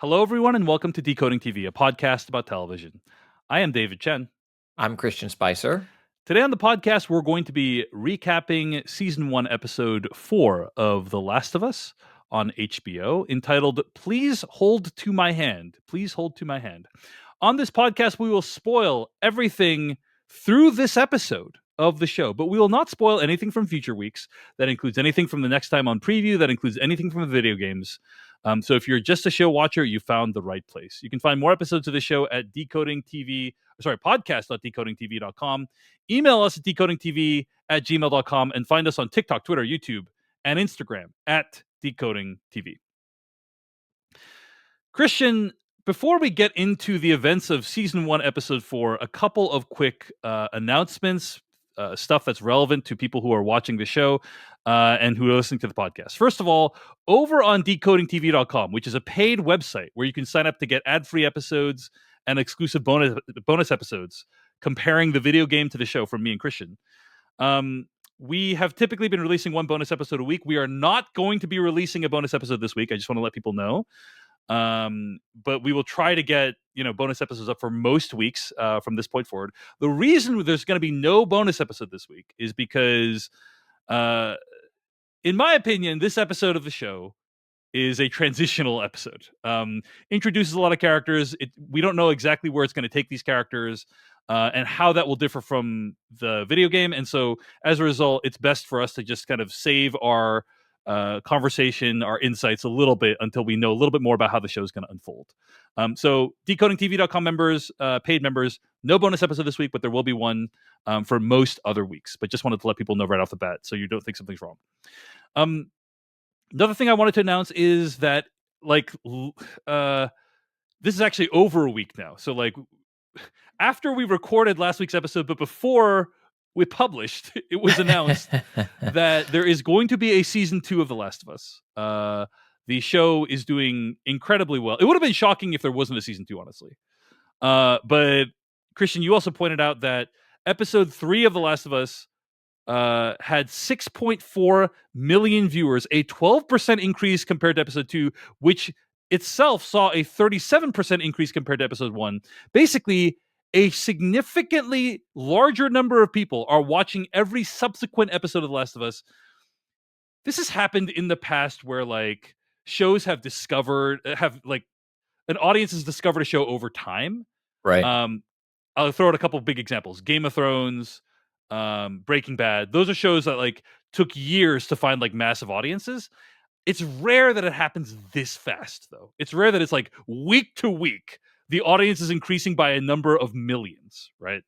Hello, everyone, and welcome to Decoding TV, a podcast about television. I am David Chen. I'm Christian Spicer. Today on the podcast, we're going to be recapping season 1, episode 4 of The Last of Us on HBO, entitled Please Hold to My Hand. Please Hold to My Hand. On this podcast, we will spoil everything through this episode of the show, but we will not spoil anything from future weeks. That includes anything from the next time on preview, that includes anything from the video games. So if you're just a show watcher, you found the right place. You can find more episodes of the show at podcast.decodingtv.com. Email us at decodingtv@gmail.com and find us on TikTok, Twitter, YouTube, and Instagram at decodingtv. Christian, before we get into the events of season 1, episode 4, a couple of quick announcements, stuff that's relevant to people who are watching the show and who are listening to the podcast. First of all, over on decodingtv.com, which is a paid website where you can sign up to get ad-free episodes and exclusive bonus episodes comparing the video game to the show from me and Christian. We have typically been releasing one bonus episode a week. We are not going to be releasing a bonus episode this week. I just want to let people know. But we will try to get bonus episodes up for most weeks from this point forward. The reason there's going to be no bonus episode this week is because, in my opinion, this episode of the show is a transitional episode. Introduces a lot of characters. We don't know exactly where it's going to take these characters and how that will differ from the video game. And so, as a result, it's best for us to just kind of save our conversation, our insights a little bit until we know a little bit more about how the show is going to unfold. So decodingtv.com members, paid members, no bonus episode this week, but there will be one for most other weeks. But just wanted to let people know right off the bat so you don't think something's wrong. Another thing I wanted to announce is that this is actually over a week now. So after we recorded last week's episode, but before we published, it was announced that there is going to be a season 2 of The Last of Us. The show is doing incredibly well. It would have been shocking if there wasn't a season 2, honestly. But Christian, you also pointed out that episode 3 of The Last of Us had 6.4 million viewers, a 12% increase compared to episode 2, which itself saw a 37% increase compared to episode 1. Basically, a significantly larger number of people are watching every subsequent episode of The Last of Us. This has happened in the past where shows have an audience has discovered a show over time. Right. I'll throw out a couple of big examples. Game of Thrones, Breaking Bad. Those are shows that took years to find massive audiences. It's rare that it happens this fast, though. It's rare that it's week to week the audience is increasing by a number of millions, right?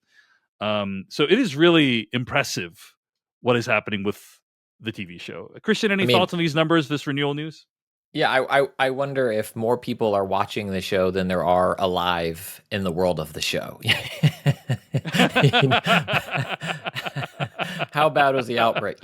So it is really impressive what is happening with the TV show. Christian, any thoughts on these numbers, this renewal news? Yeah, I wonder if more people are watching the show than there are alive in the world of the show. How bad was the outbreak,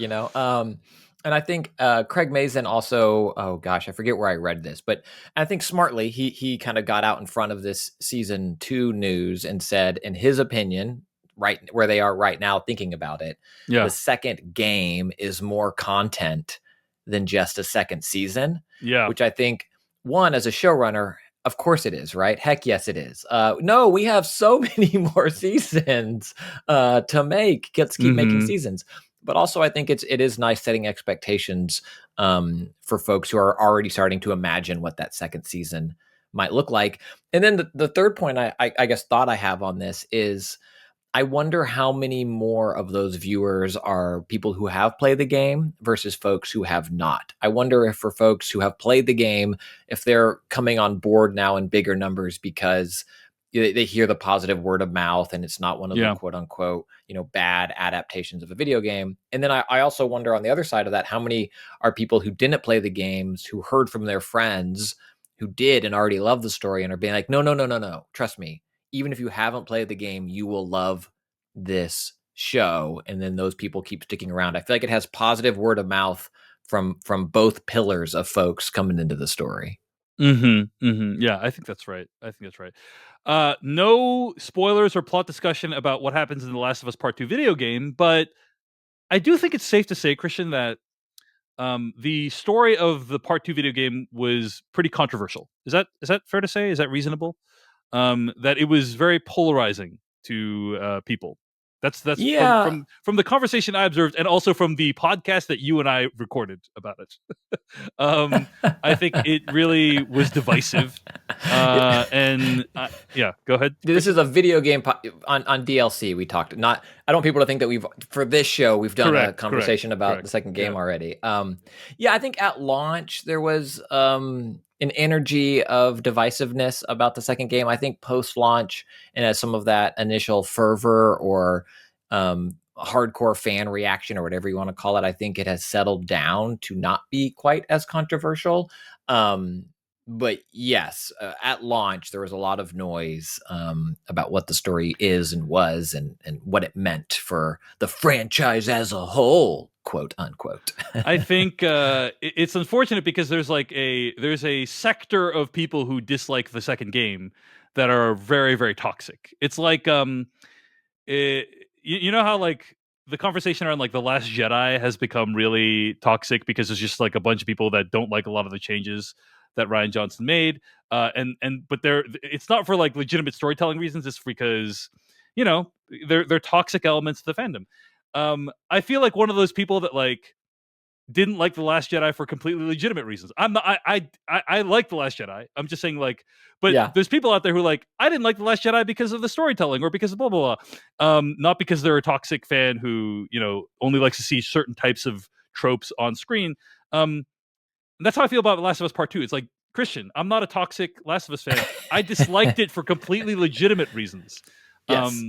And I think Craig Mazin also, oh gosh, I forget where I read this, but I think smartly, he kind of got out in front of this season 2 news and said, in his opinion, right where they are right now thinking about it, the second game is more content than just a second season. Yeah. Which I think, one, as a showrunner, of course it is, right? Heck yes, it is. No, we have so many more seasons to make. Let's keep making seasons. But also, I think it is nice setting expectations for folks who are already starting to imagine what that second season might look like. And then the third point I guess thought I have on this is I wonder how many more of those viewers are people who have played the game versus folks who have not. I wonder if for folks who have played the game, if they're coming on board now in bigger numbers because they hear the positive word of mouth and it's not one of the quote unquote, bad adaptations of a video game. And then I also wonder on the other side of that, how many are people who didn't play the games, who heard from their friends who did and already love the story and are being like, no, trust me. Even if you haven't played the game, you will love this show. And then those people keep sticking around. I feel like it has positive word of mouth from both pillars of folks coming into the story. Yeah, I think that's right. No spoilers or plot discussion about what happens in The Last of Us Part 2 video game, but I do think it's safe to say, Christian, that the story of the Part 2 video game was pretty controversial. Is that fair to say? Is that reasonable? That it was very polarizing to people. That's Yeah. from the conversation I observed, and also from the podcast that you and I recorded about it. I think it really was divisive. And yeah, go ahead, This Christian. is a video game on DLC. We talked not. I don't want people to think that for this show we've done a conversation about the second game already. Yeah, I think at launch there was an energy of divisiveness about the second game. I think post launch and as some of that initial fervor or hardcore fan reaction or whatever you want to call it, I think it has settled down to not be quite as controversial. But yes, at launch there was a lot of noise about what the story is and was, and what it meant for the franchise as a whole, quote unquote. I think it's unfortunate because there's a sector of people who dislike the second game that are very, very toxic. It's like you know how like the conversation around like The Last Jedi has become really toxic because there's just like a bunch of people that don't like a lot of the changes that Rian Johnson made, but it's not for like legitimate storytelling reasons. It's because they're toxic elements to the fandom. I feel like one of those people that like didn't like The Last Jedi for completely legitimate reasons. I'm not. I like The Last Jedi. I'm just saying like, but Yeah. there's people out there who like I didn't like The Last Jedi because of the storytelling or because of blah blah blah. Not because they're a toxic fan who only likes to see certain types of tropes on screen. And that's how I feel about Last of Us Part 2. It's like, Christian, I'm not a toxic Last of Us fan. I disliked it for completely legitimate reasons. Yes.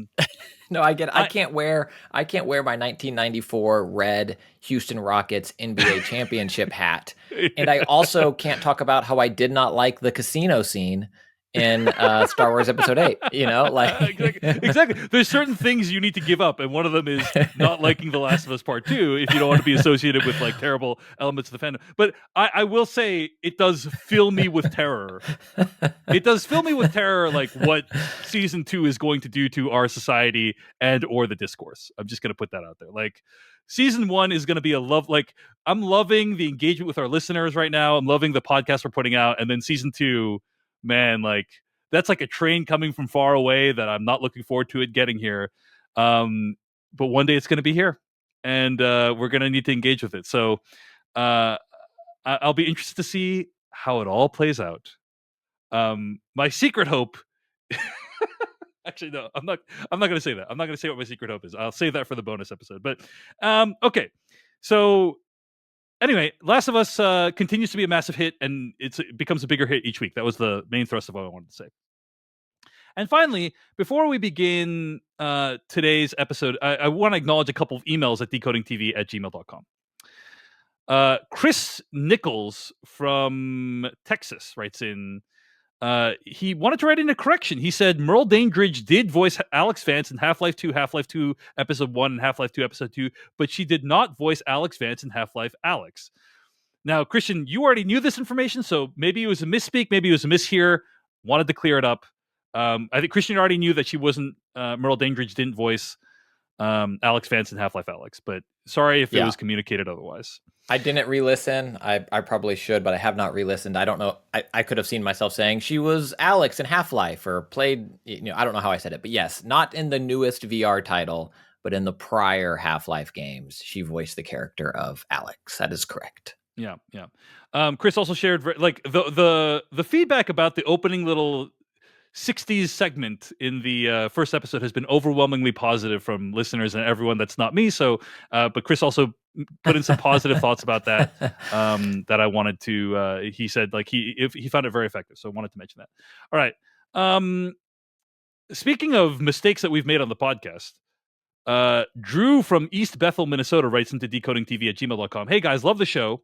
No, I get it. I can't wear my 1994 red Houston Rockets NBA championship hat. And I also can't talk about how I did not like the casino scene in Star Wars Episode 8. Exactly. There's certain things you need to give up, and one of them is not liking The Last of Us Part 2 if you don't want to be associated with like terrible elements of the fandom. But I will say it does fill me with terror. It does fill me with terror, like what season 2 is going to do to our society and or the discourse. I'm just going to put that out there. Like season 1 is going to be a love. Like I'm loving the engagement with our listeners right now. I'm loving the podcast we're putting out, and then season 2. Man, like that's like a train coming from far away that I'm not looking forward to it getting here. But one day it's going to be here, and we're going to need to engage with it. So I'll be interested to see how it all plays out. My secret hope. Actually, no, I'm not going to say that. I'm not going to say what my secret hope is. I'll save that for the bonus episode. But okay, so. Anyway, Last of Us continues to be a massive hit, and it becomes a bigger hit each week. That was the main thrust of what I wanted to say. And finally, before we begin today's episode, I want to acknowledge a couple of emails at decodingtv@gmail.com. Chris Nichols from Texas writes in, he wanted to write in a correction. He said Merle Dandridge did voice Alex Vance in Half-Life 2, Half-Life 2 Episode 1, and Half-Life 2 Episode 2, but she did not voice Alex Vance in Half-Life Alex. Now, Christian, you already knew this information, so maybe it was a misspeak, maybe it was a mishear. Wanted to clear it up. I think Christian already knew that she wasn't, Merle Dandridge didn't voice Alex Vance in Half-Life Alex, but sorry if it was communicated otherwise. I didn't re-listen. I probably should, but I have not re-listened. I don't know. I could have seen myself saying she was Alex in Half-Life or played, I don't know how I said it, but yes, not in the newest VR title, but in the prior Half-Life games, she voiced the character of Alex. That is correct. Yeah. Chris also shared like the feedback about the opening little 60s segment in the first episode has been overwhelmingly positive from listeners and everyone that's not me. So, but Chris also put in some positive thoughts about that that I wanted to. He said like he found it very effective, so I wanted to mention that. All right. Speaking of mistakes that we've made on the podcast, Drew from East Bethel, Minnesota writes into decodingtv@gmail.com. Hey guys, love the show.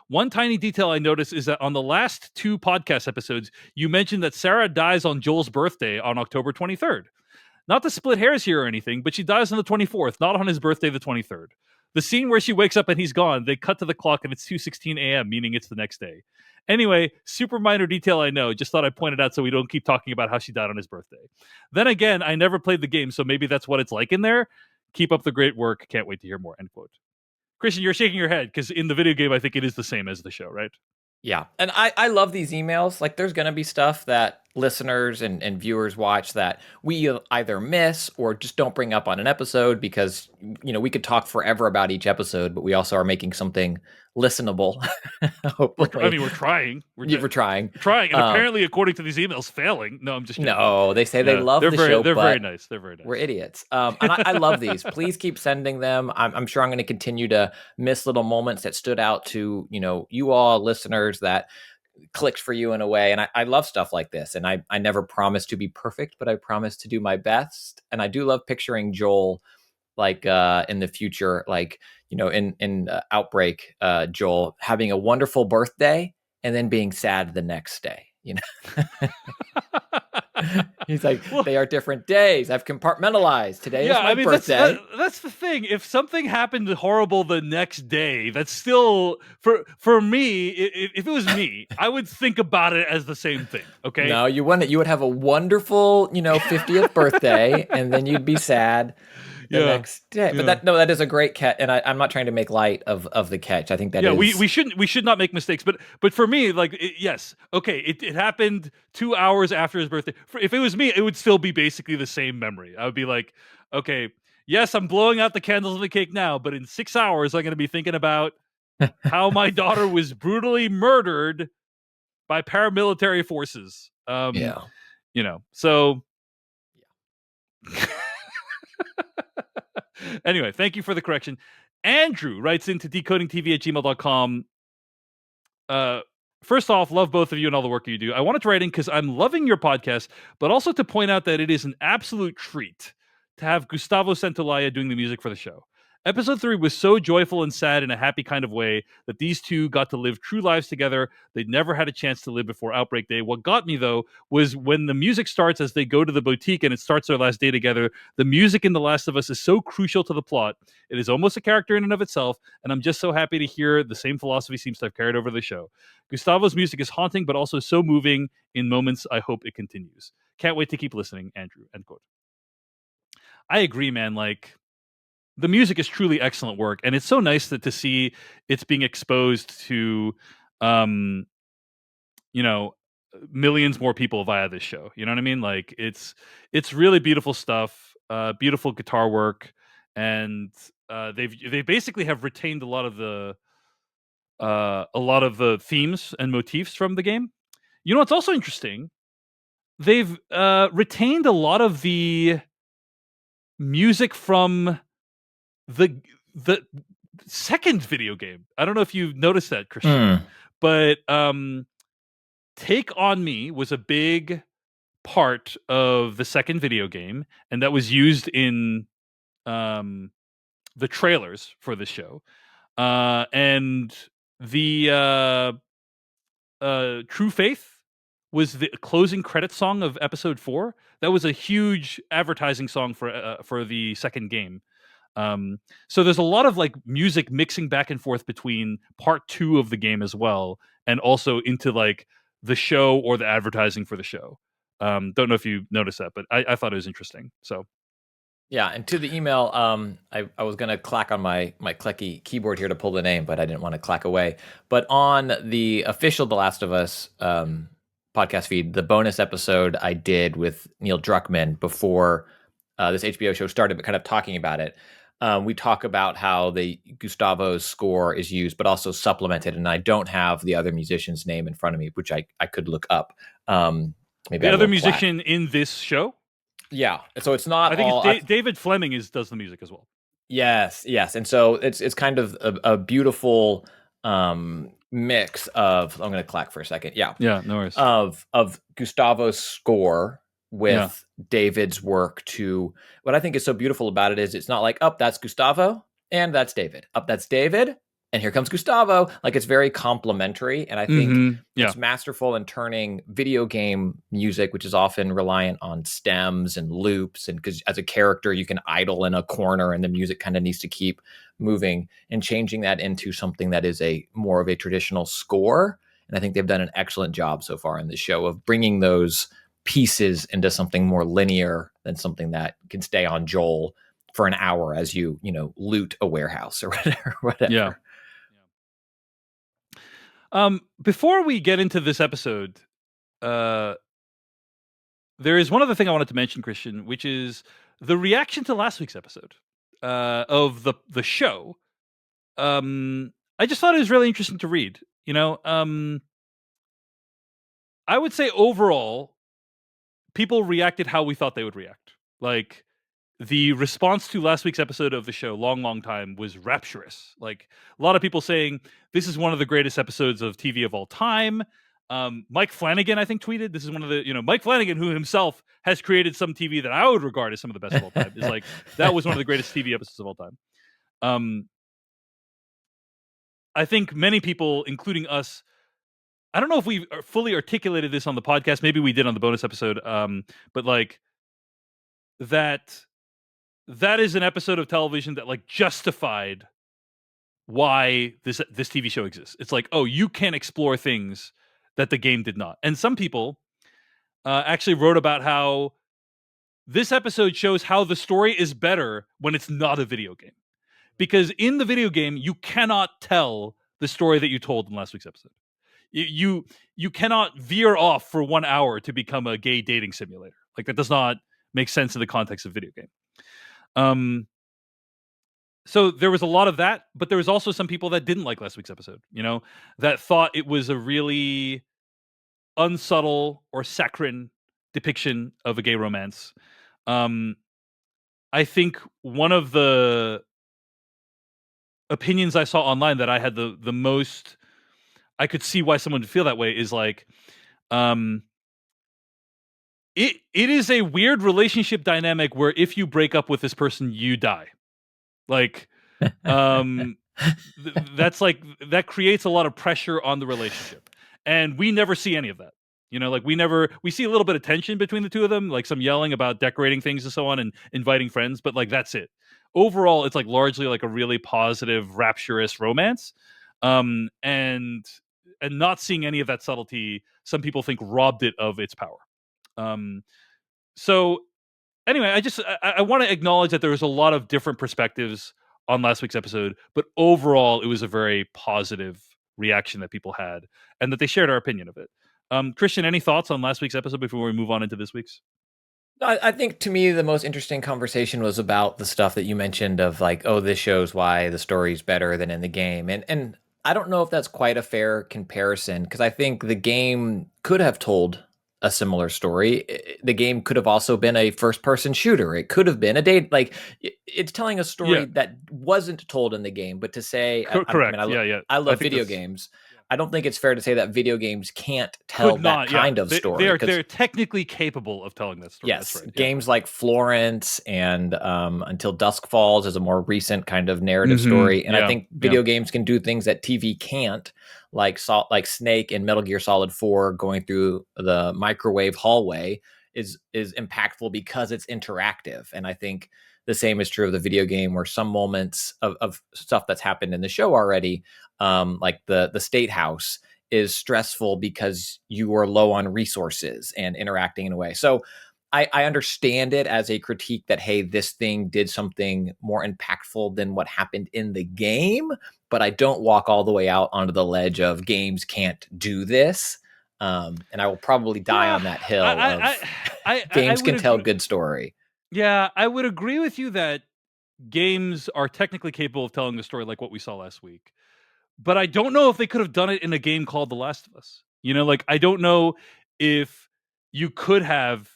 One tiny detail I noticed is that on the last 2 podcast episodes, you mentioned that Sarah dies on Joel's birthday on October 23rd. Not to split hairs here or anything, but she dies on the 24th, not on his birthday, the 23rd. The scene where she wakes up and he's gone, they cut to the clock and it's 2:16 a.m., meaning it's the next day. Anyway, super minor detail I know, just thought I'd point it out so we don't keep talking about how she died on his birthday. Then again, I never played the game, so maybe that's what it's like in there. Keep up the great work. Can't wait to hear more, end quote. Christian, you're shaking your head because in the video game, I think it is the same as the show, right? Yeah. And I love these emails. Like, there's going to be stuff that listeners and viewers watch that we either miss or just don't bring up on an episode because, we could talk forever about each episode, but we also are making something listenable. Hopefully. We're trying. We're trying. Trying. And apparently, according to these emails, failing. No, I'm just kidding. No, they say they love the show. They're but very nice. They're very nice. We're idiots. And I love these. Please keep sending them. I'm sure I'm going to continue to miss little moments that stood out to, you all listeners that clicked for you in a way. And I love stuff like this. And I never promise to be perfect, but I promise to do my best. And I do love picturing Joel like in the future, like, in Outbreak, Joel having a wonderful birthday and then being sad the next day, He's like, they are different days. I've compartmentalized. Today is my birthday. That's the thing. If something happened horrible the next day, that's still for me. If it was me, I would think about it as the same thing. Okay. No, you would have a wonderful, 50th birthday, and then you'd be sad the next day. But that is a great catch, and I'm not trying to make light of the catch. I think that we should not make mistakes. But for me, like yes, okay, it happened 2 hours after his birthday. If it was me, it would still be basically the same memory. I would be like, okay, yes, I'm blowing out the candles on the cake now, but in 6 hours, I'm going to be thinking about how my daughter was brutally murdered by paramilitary forces. So. Anyway, thank you for the correction. Andrew writes into decodingtv@gmail.com. First off, love both of you and all the work you do. I wanted to write in because I'm loving your podcast, but also to point out that it is an absolute treat to have Gustavo Santaolalla doing the music for the show. Episode 3 was so joyful and sad in a happy kind of way that these two got to live true lives together they'd never had a chance to live before Outbreak Day. What got me, though, was when the music starts as they go to the boutique and it starts their last day together. The music in The Last of Us is so crucial to the plot. It is almost a character in and of itself, and I'm just so happy to hear the same philosophy seems to have carried over the show. Gustavo's music is haunting, but also so moving in moments. I hope it continues. Can't wait to keep listening, Andrew. End quote. I agree, man. Like, the music is truly excellent work, and it's so nice to see it's being exposed to, millions more people via this show. You know what I mean? Like it's really beautiful stuff, beautiful guitar work, and they basically have retained a lot of the themes and motifs from the game. You know, it's also interesting. They've retained a lot of the music from the second video game. I don't know if you've noticed that, Christian, but Take On Me was a big part of the second video game, and that was used in the trailers for the show. And the True Faith was the closing credit song of episode 4. That was a huge advertising song for the second game. So there's a lot of like music mixing back and forth between part 2 of the game as well, and also into like the show or the advertising for the show. Don't know if you noticed that, but I thought it was interesting. So yeah, and to the email, I was gonna clack on my clicky keyboard here to pull the name, but I didn't want to clack away. But on the official The Last of Us podcast feed, the bonus episode I did with Neil Druckmann before this HBO show started, but kind of talking about it. We talk about how the Gustavo's score is used, but also supplemented. And I don't have the other musician's name in front of me, which I could look up. Maybe the other musician in this show. Yeah, so it's not. I think it's David Fleming does the music as well. Yes, and so it's kind of a beautiful mix of. I'm going to clack for a second. Yeah, no worries. Of Gustavo's score with David's work to what I think is so beautiful about it is it's not like, oh, that's Gustavo and that's David. Up, that's David and here comes Gustavo. Like it's very complimentary. And I think it's masterful in turning video game music, which is often reliant on stems and loops. And because as a character, you can idle in a corner and the music kind of needs to keep moving, and changing that into something that is more of a traditional score. And I think they've done an excellent job so far in the show of bringing those pieces into something more linear than something that can stay on Joel for an hour as you loot a warehouse or whatever. Yeah. Before we get into this episode, there is one other thing I wanted to mention, Christian, which is the reaction to last week's episode of the show. I just thought it was really interesting to read. I would say overall, people reacted how we thought they would react. Like, the response to last week's episode of the show, Long Time, was rapturous. Like, a lot of people saying this is one of the greatest episodes of TV of all time. Mike Flanagan, I think, tweeted this is one of the, Mike Flanagan, who himself has created some TV that I would regard as some of the best of all time, is like, that was one of the greatest TV episodes of all time. I think many people, including us, I don't know if we fully articulated this on the podcast. Maybe we did on the bonus episode. But like, that is an episode of television that like justified why this TV show exists. It's like, oh, you can explore things that the game did not. And some people actually wrote about how this episode shows how the story is better when it's not a video game. Because in the video game, you cannot tell the story that you told in last week's episode. You cannot veer off for 1 hour to become a gay dating simulator. Like, that does not make sense in the context of video game. So there was a lot of that, but there was also some people that didn't like last week's episode, that thought it was a really unsubtle or saccharine depiction of a gay romance. I think one of the opinions I saw online that I had the most, I could see why someone would feel that way, is like, it is a weird relationship dynamic where if you break up with this person, you die. Like, that's like, that creates a lot of pressure on the relationship, and we never see any of that. Like, we see a little bit of tension between the two of them, like some yelling about decorating things and so on and inviting friends, but like, that's it. Overall, it's like largely like a really positive, rapturous romance. And not seeing any of that subtlety, some people think robbed it of its power. So anyway, I want to acknowledge that there was a lot of different perspectives on last week's episode, but overall it was a very positive reaction that people had, and that they shared our opinion of it. Christian, any thoughts on last week's episode before we move on into this week's? I think, to me, the most interesting conversation was about the stuff that you mentioned of like, oh, this shows why the story's better than in the game. And I don't know if that's quite a fair comparison, because I think the game could have told a similar story. The game could have also been a first-person shooter. It could have been a date. Like, it's telling a story that wasn't told in the game. But to say, correct, I love video games. I don't think it's fair to say that video games can't tell that kind of story. They're technically capable of telling that story. Yes, that's right. Games like Florence and Until Dusk Falls is a more recent kind of narrative story, and I think video games can do things that TV can't, like Snake in Metal Gear Solid 4 going through the microwave hallway is impactful because it's interactive. And I think the same is true of the video game, where some moments of stuff that's happened in the show already, like the State House, is stressful because you are low on resources and interacting in a way. So I understand it as a critique that, hey, this thing did something more impactful than what happened in the game, but I don't walk all the way out onto the ledge of games can't do this. And I will probably die on that hill of games can tell good story. Yeah, I would agree with you that games are technically capable of telling the story like what we saw last week. But I don't know if they could have done it in a game called The Last of Us. Like, I don't know if you could have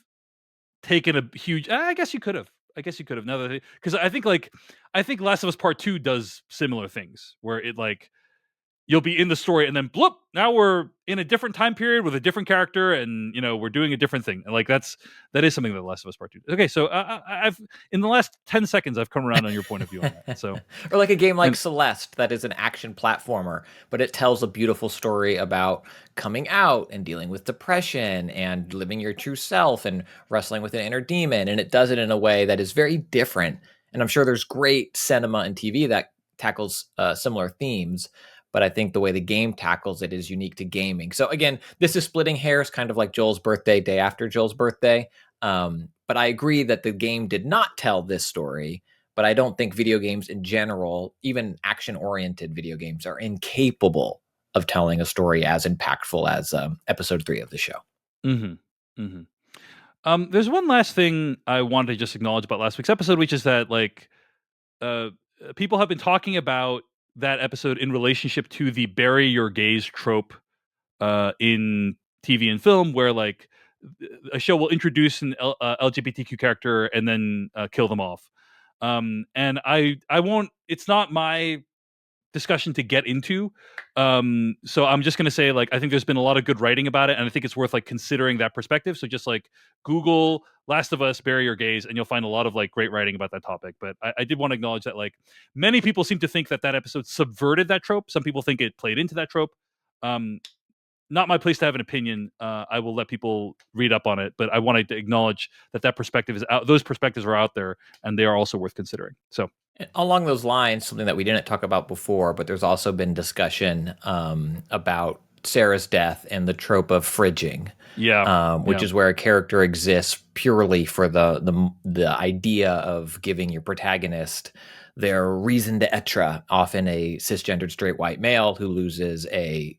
taken a huge... I guess you could have. Now that, because I think Last of Us Part 2 does similar things, where it like, you'll be in the story and then bloop, now we're in a different time period with a different character, and we're doing a different thing. And like, that is something that Last of Us Part 2. Okay, so I've in the last 10 seconds I've come around on your point of view on that. So or like a game like Celeste, that is an action platformer, but it tells a beautiful story about coming out and dealing with depression and living your true self and wrestling with an inner demon, and it does it in a way that is very different. And I'm sure there's great cinema and TV that tackles similar themes, but I think the way the game tackles it is unique to gaming. So again, this is splitting hairs, kind of like Joel's birthday, day after Joel's birthday. But I agree that the game did not tell this story, but I don't think video games in general, even action-oriented video games, are incapable of telling a story as impactful as episode 3 of the show. Mm-hmm. Mm-hmm. There's one last thing I wanted to just acknowledge about last week's episode, which is that like people have been talking about that episode in relationship to the bury your gays trope in TV and film, where like a show will introduce an LGBTQ character and then kill them off. And I won't. It's not my discussion to get into. So I'm just going to say, like, I think there's been a lot of good writing about it, and I think it's worth like considering that perspective. So just like Google Last of Us, Bury Your Gays, and you'll find a lot of like great writing about that topic. But I did want to acknowledge that like many people seem to think that that episode subverted that trope. Some people think it played into that trope. Not my place to have an opinion. I will let people read up on it, but I wanted to acknowledge that that perspective is out. Those perspectives are out there, and they are also worth considering. So, along those lines, something that we didn't talk about before, but there's also been discussion about Sarah's death and the trope of fridging. Which is where a character exists purely for the idea of giving your protagonist their reason d'etre, often a cisgendered straight white male who loses a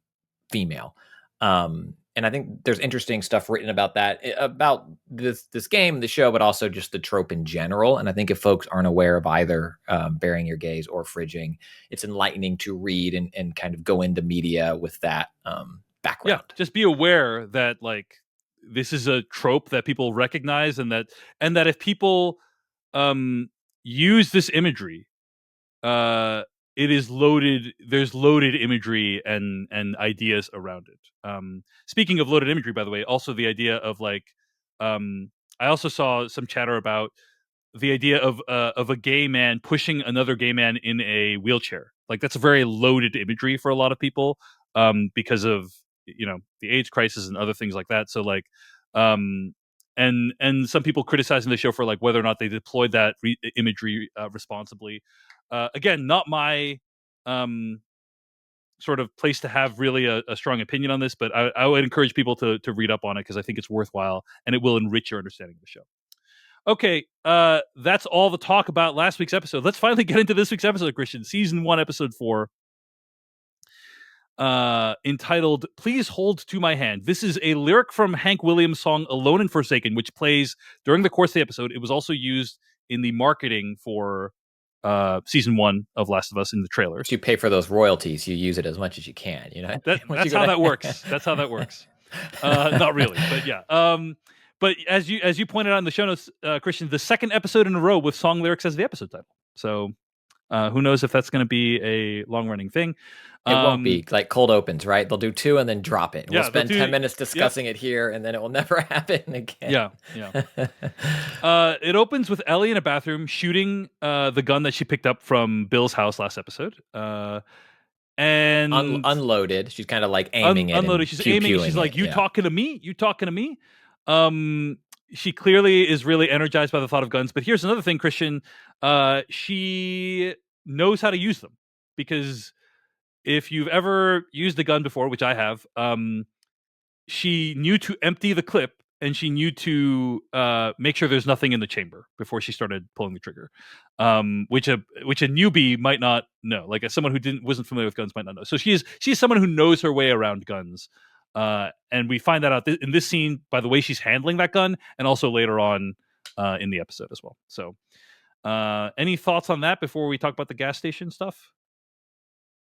female. And I think there's interesting stuff written about that, about this game, the show, but also just the trope in general. And I think if folks aren't aware of either burying your gays or fridging, it's enlightening to read and kind of go into media with that background. Yeah, just be aware that like this is a trope that people recognize, and that if people use this imagery, it is loaded. There's loaded imagery and ideas around it. Speaking of loaded imagery, by the way, also the idea of like, I also saw some chatter about the idea of a gay man pushing another gay man in a wheelchair. Like that's a very loaded imagery for a lot of people, because of the AIDS crisis and other things like that. So like, and some people criticizing the show for like whether or not they deployed that imagery responsibly. Again, not my sort of place to have really a strong opinion on this, but I would encourage people to read up on it because I think it's worthwhile and it will enrich your understanding of the show. Okay, that's all the talk about last week's episode. Let's finally get into this week's episode, Christian. Season 1, Episode 4, entitled Please Hold to My Hand. This is a lyric from Hank Williams' song Alone and Forsaken, which plays during the course of the episode. It was also used in the marketing for season 1 of Last of Us in the trailers. You pay for those royalties, you use it as much as you can, that's how that works. That's how that works. Not really, but yeah. But as you pointed out in the show notes, Christian, the second episode in a row with song lyrics as the episode title. So who knows if that's going to be a long-running thing. It won't be like cold opens, right? They'll do 2 and then drop it. We'll spend 10 minutes discussing it here, and then it will never happen again. Yeah. It opens with Ellie in a bathroom shooting the gun that she picked up from Bill's house last episode. And unloaded. She's kind of like aiming it. Unloaded. She's aiming. She's like, "You talking to me? You talking to me?" She clearly is really energized by the thought of guns. But here's another thing, Christian. She knows how to use them, because if you've ever used a gun before, which I have, she knew to empty the clip, and she knew to make sure there's nothing in the chamber before she started pulling the trigger, which a newbie might not know. Like as someone who wasn't familiar with guns might not know. So she's someone who knows her way around guns, and we find that out in this scene by the way she's handling that gun, and also later on in the episode as well. So, any thoughts on that before we talk about the gas station stuff?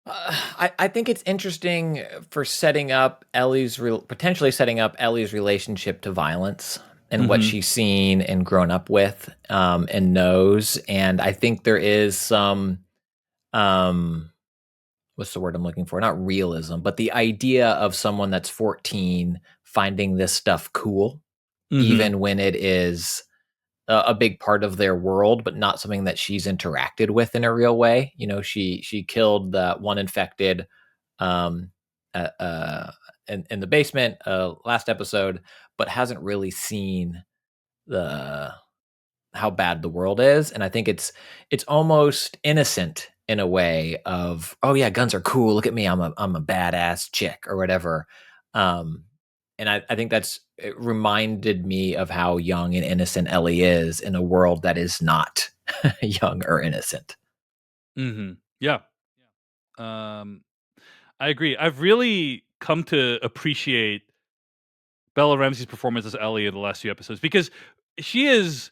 I think it's interesting for potentially setting up Ellie's relationship to violence and what she's seen and grown up with, and knows. And I think there is some, what's the word I'm looking for? Not realism, but the idea of someone that's 14 finding this stuff cool, even when it is a big part of their world, but not something that she's interacted with in a real way. She killed that one infected in the basement last episode, but hasn't really seen how bad the world is. And I think it's almost innocent in a way of, oh yeah, guns are cool. Look at me, I'm a badass chick or whatever. And I think it reminded me of how young and innocent Ellie is in a world that is not young or innocent. Yeah. I agree. I've really come to appreciate Bella Ramsey's performance as Ellie in the last few episodes because she is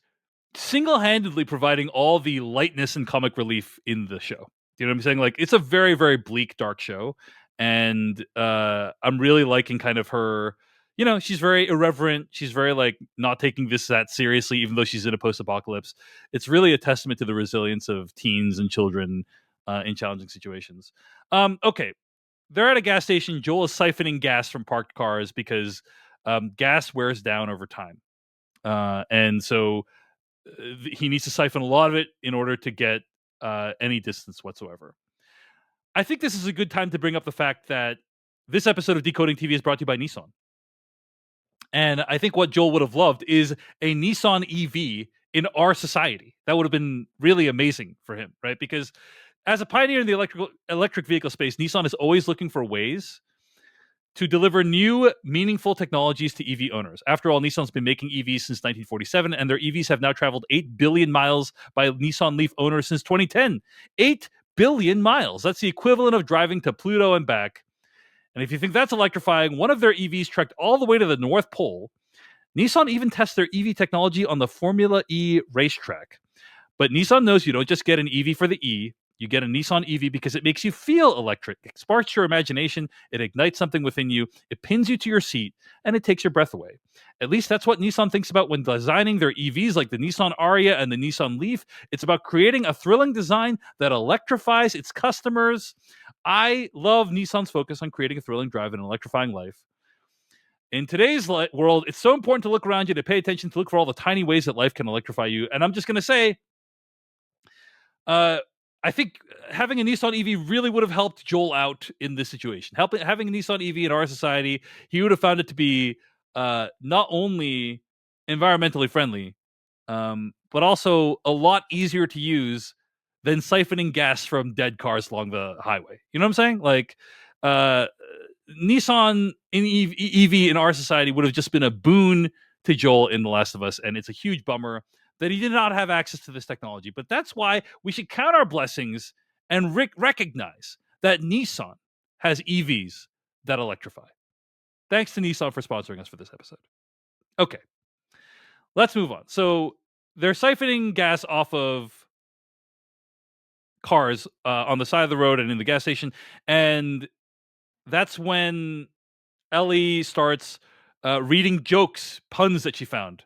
single-handedly providing all the lightness and comic relief in the show. You know what I'm saying? Like, it's a very, very bleak, dark show, and I'm really liking kind of her. You know, she's very irreverent. She's very like not taking this that seriously, even though she's in a post-apocalypse. It's really a testament to the resilience of teens and children in challenging situations. Okay, they're at a gas station. Joel is siphoning gas from parked cars because gas wears down over time, and so he needs to siphon a lot of it in order to get any distance whatsoever. I think this is a good time to bring up the fact that this episode of Decoding TV is brought to you by Nissan. And I think what Joel would have loved is a Nissan EV in our society. That would have been really amazing for him, right? Because as a pioneer in the electric vehicle space, Nissan is always looking for ways to deliver new, meaningful technologies to EV owners. After all, Nissan's been making EVs since 1947, and their EVs have now traveled 8 billion miles by Nissan Leaf owners since 2010. 8 billion miles. That's the equivalent of driving to Pluto and back. And if you think that's electrifying, one of their EVs trekked all the way to the North Pole. Nissan even tests their EV technology on the Formula E racetrack. But Nissan knows you don't just get an EV for the E. You get a Nissan EV because it makes you feel electric. It sparks your imagination. It ignites something within you. It pins you to your seat, and it takes your breath away. At least that's what Nissan thinks about when designing their EVs like the Nissan Ariya and the Nissan Leaf. It's about creating a thrilling design that electrifies its customers. I love Nissan's focus on creating a thrilling drive and an electrifying life. In today's world, it's so important to look around you, to pay attention, to look for all the tiny ways that life can electrify you. And I'm just going to say, I think having a Nissan EV really would have helped Joel out in this situation. Having a Nissan EV in our society, he would have found it to be not only environmentally friendly, but also a lot easier to use than siphoning gas from dead cars along the highway. You know what I'm saying? Like, Nissan in EV in our society would have just been a boon to Joel in The Last of Us, and it's a huge bummer that he did not have access to this technology. But that's why we should count our blessings and recognize that Nissan has EVs that electrify. Thanks to Nissan for sponsoring us for this episode. Okay, let's move on. So they're siphoning gas off of cars on the side of the road and in the gas station, and that's when Ellie starts reading jokes, puns that she found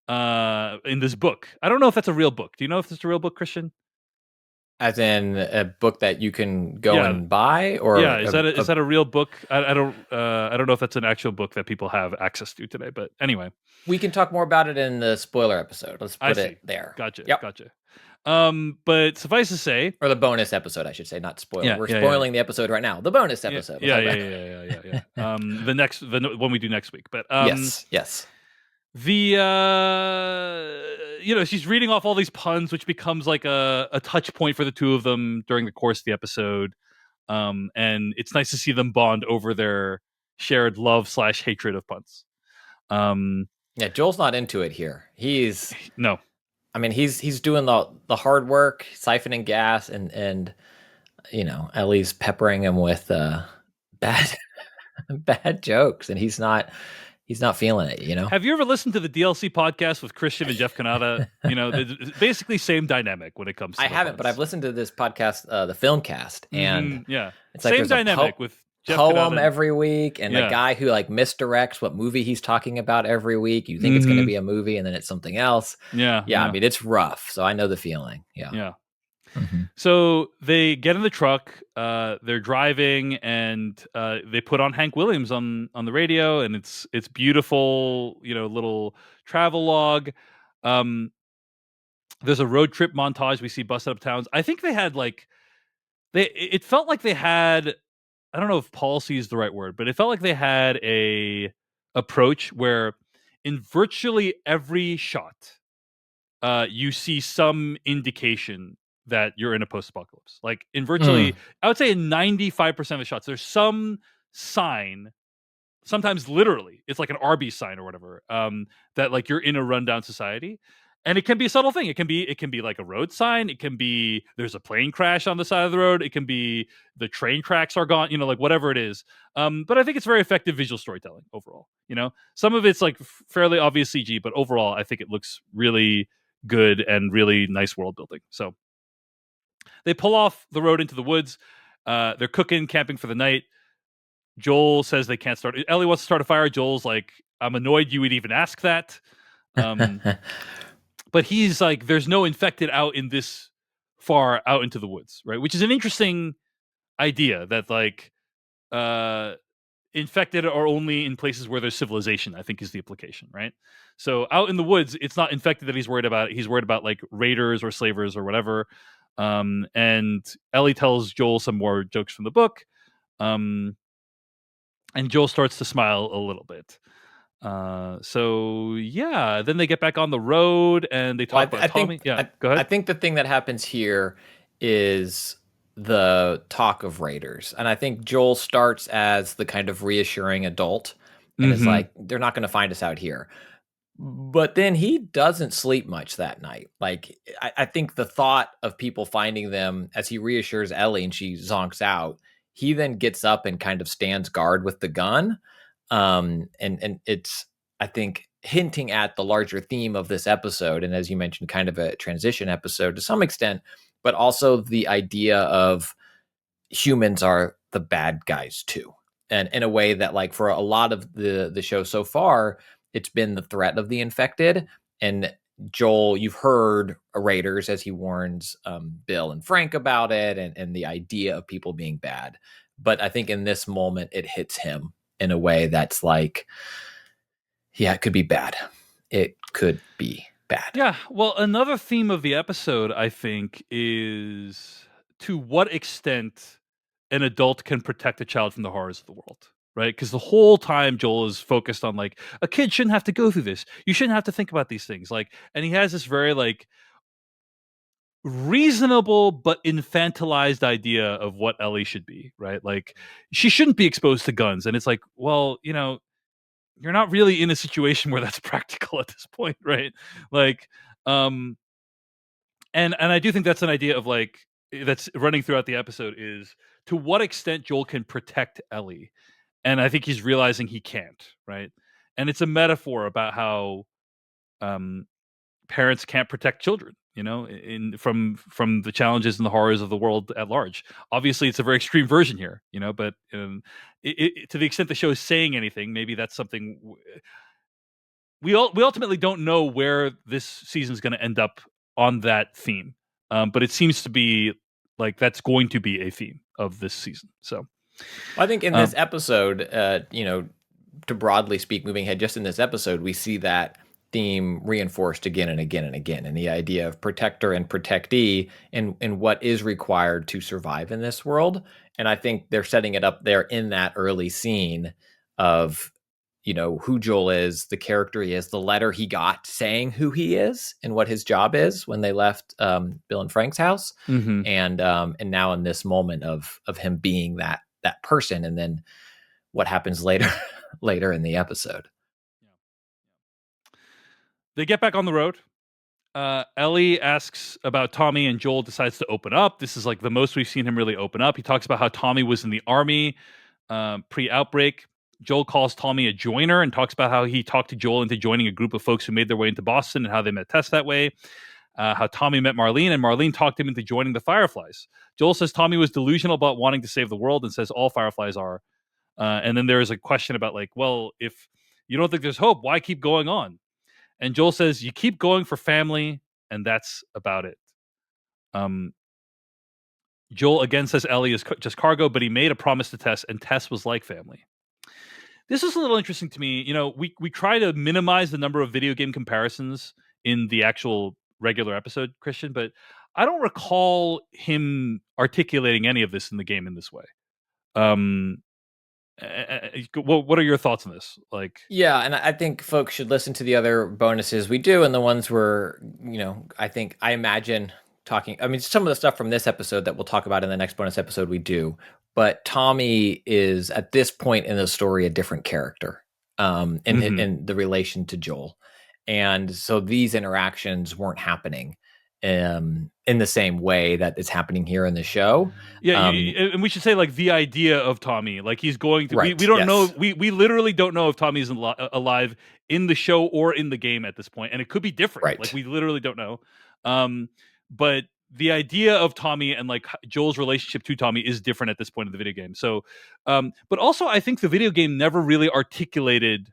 in this book. I don't know if that's a real book. Do you know if it's a real book, Christian? As in a book that you can go and buy, or is that a real book? I don't know if that's an actual book that people have access to today. But anyway, we can talk more about it in the spoiler episode. Let's put it there. Gotcha. Yep. Gotcha. But suffice to say, or the bonus episode, I should say, not spoiler. We're spoiling the episode right now. The bonus episode. Yeah. The one we do next week. But yes. The she's reading off all these puns, which becomes like a touch point for the two of them during the course of the episode. And it's nice to see them bond over their shared love / hatred of puns. Yeah, Joel's not into it here. He's no. I mean, he's doing the hard work, siphoning gas, and Ellie's peppering him with bad jokes, and he's not feeling it. Have you ever listened to the DLC podcast with Christian and Jeff Kanata? It's basically same dynamic when it comes to I haven't, puns. but I've listened to this podcast, the Filmcast, and it's like same dynamic with Jeff poem Kanata every week, and the guy who like misdirects what movie he's talking about every week. You think it's going to be a movie, and then it's something else. Yeah. I mean, it's rough, so I know the feeling. Yeah. Mm-hmm. So they get in the truck, they're driving, and they put on Hank Williams on the radio, and it's beautiful, little travel log. There's a road trip montage. We see busted up towns. I think they had it felt like they had, I don't know if policy is the right word, but it felt like they had a approach where in virtually every shot, you see some indication that you're in a post-apocalypse. Like in virtually, I would say in 95% of the shots, there's some sign, sometimes literally, it's like an Arby's sign or whatever, that like you're in a rundown society. And it can be a subtle thing. It can be like a road sign. It can be there's a plane crash on the side of the road. It can be the train tracks are gone. Like whatever it is. But I think it's very effective visual storytelling overall. Some of it's like fairly obvious CG, but overall, I think it looks really good and really nice world building. So they pull off the road into the woods. They're cooking, camping for the night. Joel says they can't start. Ellie wants to start a fire. Joel's like, I'm annoyed you would even ask that. But he's like, there's no infected out in this far out into the woods, right? Which is an interesting idea that like infected are only in places where there's civilization, I think is the implication, right? So out in the woods, it's not infected that he's worried about. He's worried about like raiders or slavers or whatever. And Ellie tells Joel some more jokes from the book. And Joel starts to smile a little bit. So yeah, then they get back on the road and they talk about Tommy. Go ahead. I think the thing that happens here is the talk of raiders, and I think Joel starts as the kind of reassuring adult, and is like, they're not going to find us out here. But then he doesn't sleep much that night. Like, I think the thought of people finding them, as he reassures Ellie and she zonks out, he then gets up and kind of stands guard with the gun. And it's, I think, hinting at the larger theme of this episode. And as you mentioned, kind of a transition episode to some extent, but also the idea of humans are the bad guys too. And in a way that, like, for a lot of the show so far, it's been the threat of the infected. And Joel, you've heard Raiders as he warns Bill and Frank about it, and the idea of people being bad. But I think in this moment, it hits him in a way that's like, yeah, it could be bad. It could be bad. Yeah. Well, another theme of the episode, I think, is to what extent an adult can protect a child from the horrors of the world. Right? Because the whole time Joel is focused on like, a kid shouldn't have to go through this. You shouldn't have to think about these things. Like, and he has this very like reasonable but infantilized idea of what Ellie should be, right? Like, she shouldn't be exposed to guns. And it's like, well, you're not really in a situation where that's practical at this point, right? Like, and I do think that's an idea of like that's running throughout the episode is to what extent Joel can protect Ellie. And I think he's realizing he can't, right? And it's a metaphor about how parents can't protect children, from the challenges and the horrors of the world at large. Obviously, it's a very extreme version here, but to the extent the show is saying anything, maybe that's something we ultimately don't know where this season is going to end up on that theme. But it seems to be like that's going to be a theme of this season. So. Well, I think in this episode, to broadly speak, moving ahead, just in this episode, we see that theme reinforced again and again and again. And the idea of protector and protectee and what is required to survive in this world. And I think they're setting it up there in that early scene of, who Joel is, the character he is, the letter he got saying who he is and what his job is when they left Bill and Frank's house. Mm-hmm. And now in this moment of him being that person, and then what happens later in the episode. They get back on the road. Ellie asks about Tommy, and Joel decides to open up. This is like the most we've seen him really open up. He talks about how Tommy was in the army pre-outbreak. Joel calls Tommy a joiner and talks about how he talked to Joel into joining a group of folks who made their way into Boston and how they met Tess that way. How Tommy met Marlene, and Marlene talked him into joining the Fireflies. Joel says Tommy was delusional about wanting to save the world and says all Fireflies are. And then there is a question about like, well, if you don't think there's hope, why keep going on? And Joel says, you keep going for family, and that's about it. Joel again says Ellie is just cargo, but he made a promise to Tess, and Tess was like family. This is a little interesting to me. We try to minimize the number of video game comparisons in the actual regular episode, Christian, but I don't recall him articulating any of this in the game in this way. What are your thoughts on this? Like, yeah, and I think folks should listen to the other bonuses we do, and the ones where I imagine talking. I mean, some of the stuff from this episode that we'll talk about in the next bonus episode we do. But Tommy is at this point in the story a different character, in the relation to Joel. and so these interactions weren't happening in the same way that it's happening here in the show. Yeah, and we should say like the idea of Tommy, like he's going to. We Right. don't know. Yes. We literally don't know if Tommy's alive in the show or in the game at this point, and it could be different. Like Right. we literally don't know. But the idea of Tommy and like Joel's relationship to Tommy is different at this point in the video game. So, but also I think the video game never really articulated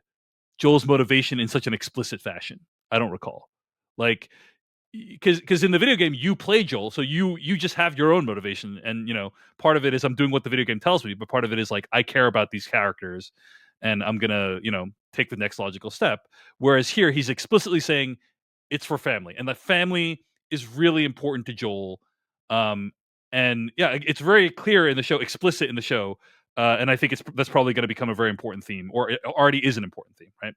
Joel's motivation in such an explicit fashion. I don't recall. Like because in the video game you play Joel, so you just have your own motivation, and part of it is I'm doing what the video game tells me, but part of it is like I care about these characters, and I'm gonna take the next logical step. Whereas here he's explicitly saying it's for family, and that family is really important to Joel. Um, and yeah, it's very clear in the show, explicit in the show, and I think that's probably going to become a very important theme, or it already is an important theme, right?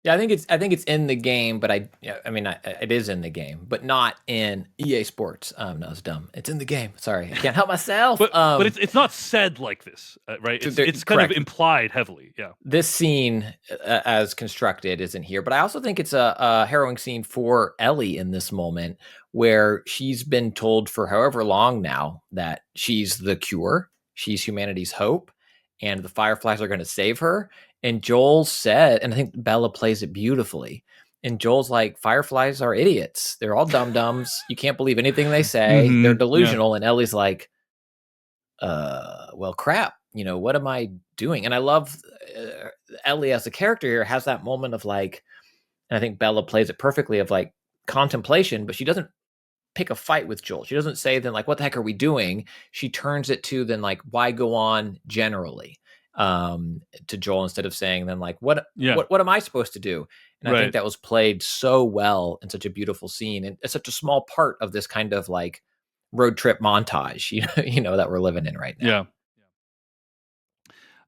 Yeah, I think it's in the game, but it is in the game, but not in EA Sports. No, it's dumb. It's in the game. Sorry, I can't help myself. But it's not said like this, right? It's kind of Correct. implied heavily. Yeah. This scene, as constructed, isn't here, but I also think it's a harrowing scene for Ellie in this moment, where she's been told for however long now that she's the cure, she's humanity's hope, and the Fireflies are going to save her. And Joel said, and I think Bella plays it beautifully. And Joel's like, Fireflies are idiots. They're all dum-dums. You can't believe anything they say. They're Yeah. delusional. And Ellie's like, well, crap. What am I doing? And I love Ellie as a character here has that moment of like, and I think Bella plays it perfectly, of like contemplation, but she doesn't pick a fight with Joel. She doesn't say then like, what the heck are we doing? She turns it to then like, why go on generally, to Joel, instead of saying then like, what Yeah. what am I supposed to do? And I think Right. that was played so well in such a beautiful scene, and it's such a small part of this kind of like road trip montage, that we're living in right now.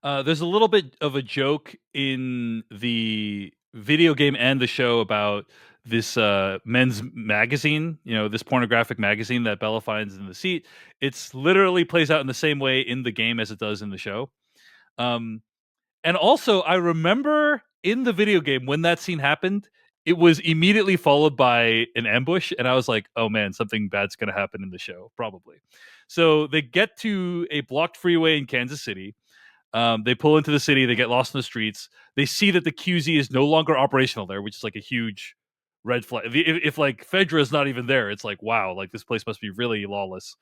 Yeah. There's a little bit of a joke in the video game and the show about this men's magazine, this pornographic magazine that Bella finds in the seat. It's literally plays out in the same way in the game as it does in the show. Um, And also, I remember in the video game when that scene happened, it was immediately followed by an ambush, and I was like, "Oh man, something bad's going to happen in the show, probably." So they get to a blocked freeway in Kansas City. They pull into the city. They get lost in the streets. They see that the QZ is no longer operational there, which is like a huge red flag. If like Fedra is not even there, it's like wow, like this place must be really lawless.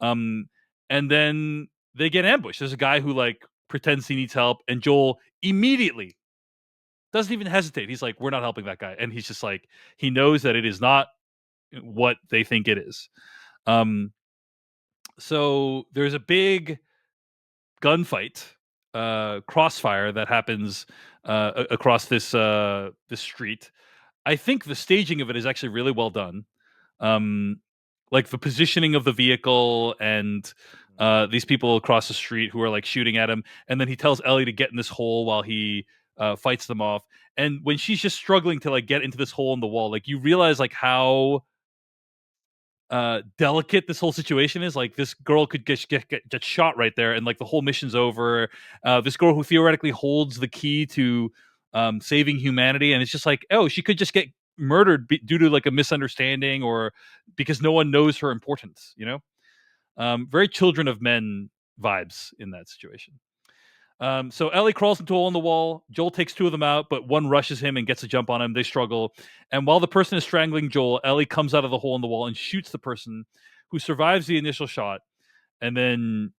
Um, and then they get ambushed. There's a guy who like pretends he needs help, and Joel immediately doesn't even hesitate. He's like, "We're not helping that guy," and he's just like, he knows that it is not what they think it is. Um, so there's a big gunfight, crossfire that happens across this street. I think the staging of it is actually really well done. Um, like the positioning of the vehicle and these people across the street who are like shooting at him, and then he tells Ellie to get in this hole while he fights them off. And when she's just struggling to like get into this hole in the wall, like you realize like how delicate this whole situation is. Like this girl could get shot right there, and like the whole mission's over. This girl who theoretically holds the key to saving humanity, and it's just like, oh, she could just get murdered due to like a misunderstanding, or because no one knows her importance. Very Children of Men vibes in that situation. So Ellie crawls into a hole in the wall. Joel takes two of them out, but one rushes him and gets a jump on him. They struggle. And while the person is strangling Joel, Ellie comes out of the hole in the wall and shoots the person who survives the initial shot. And then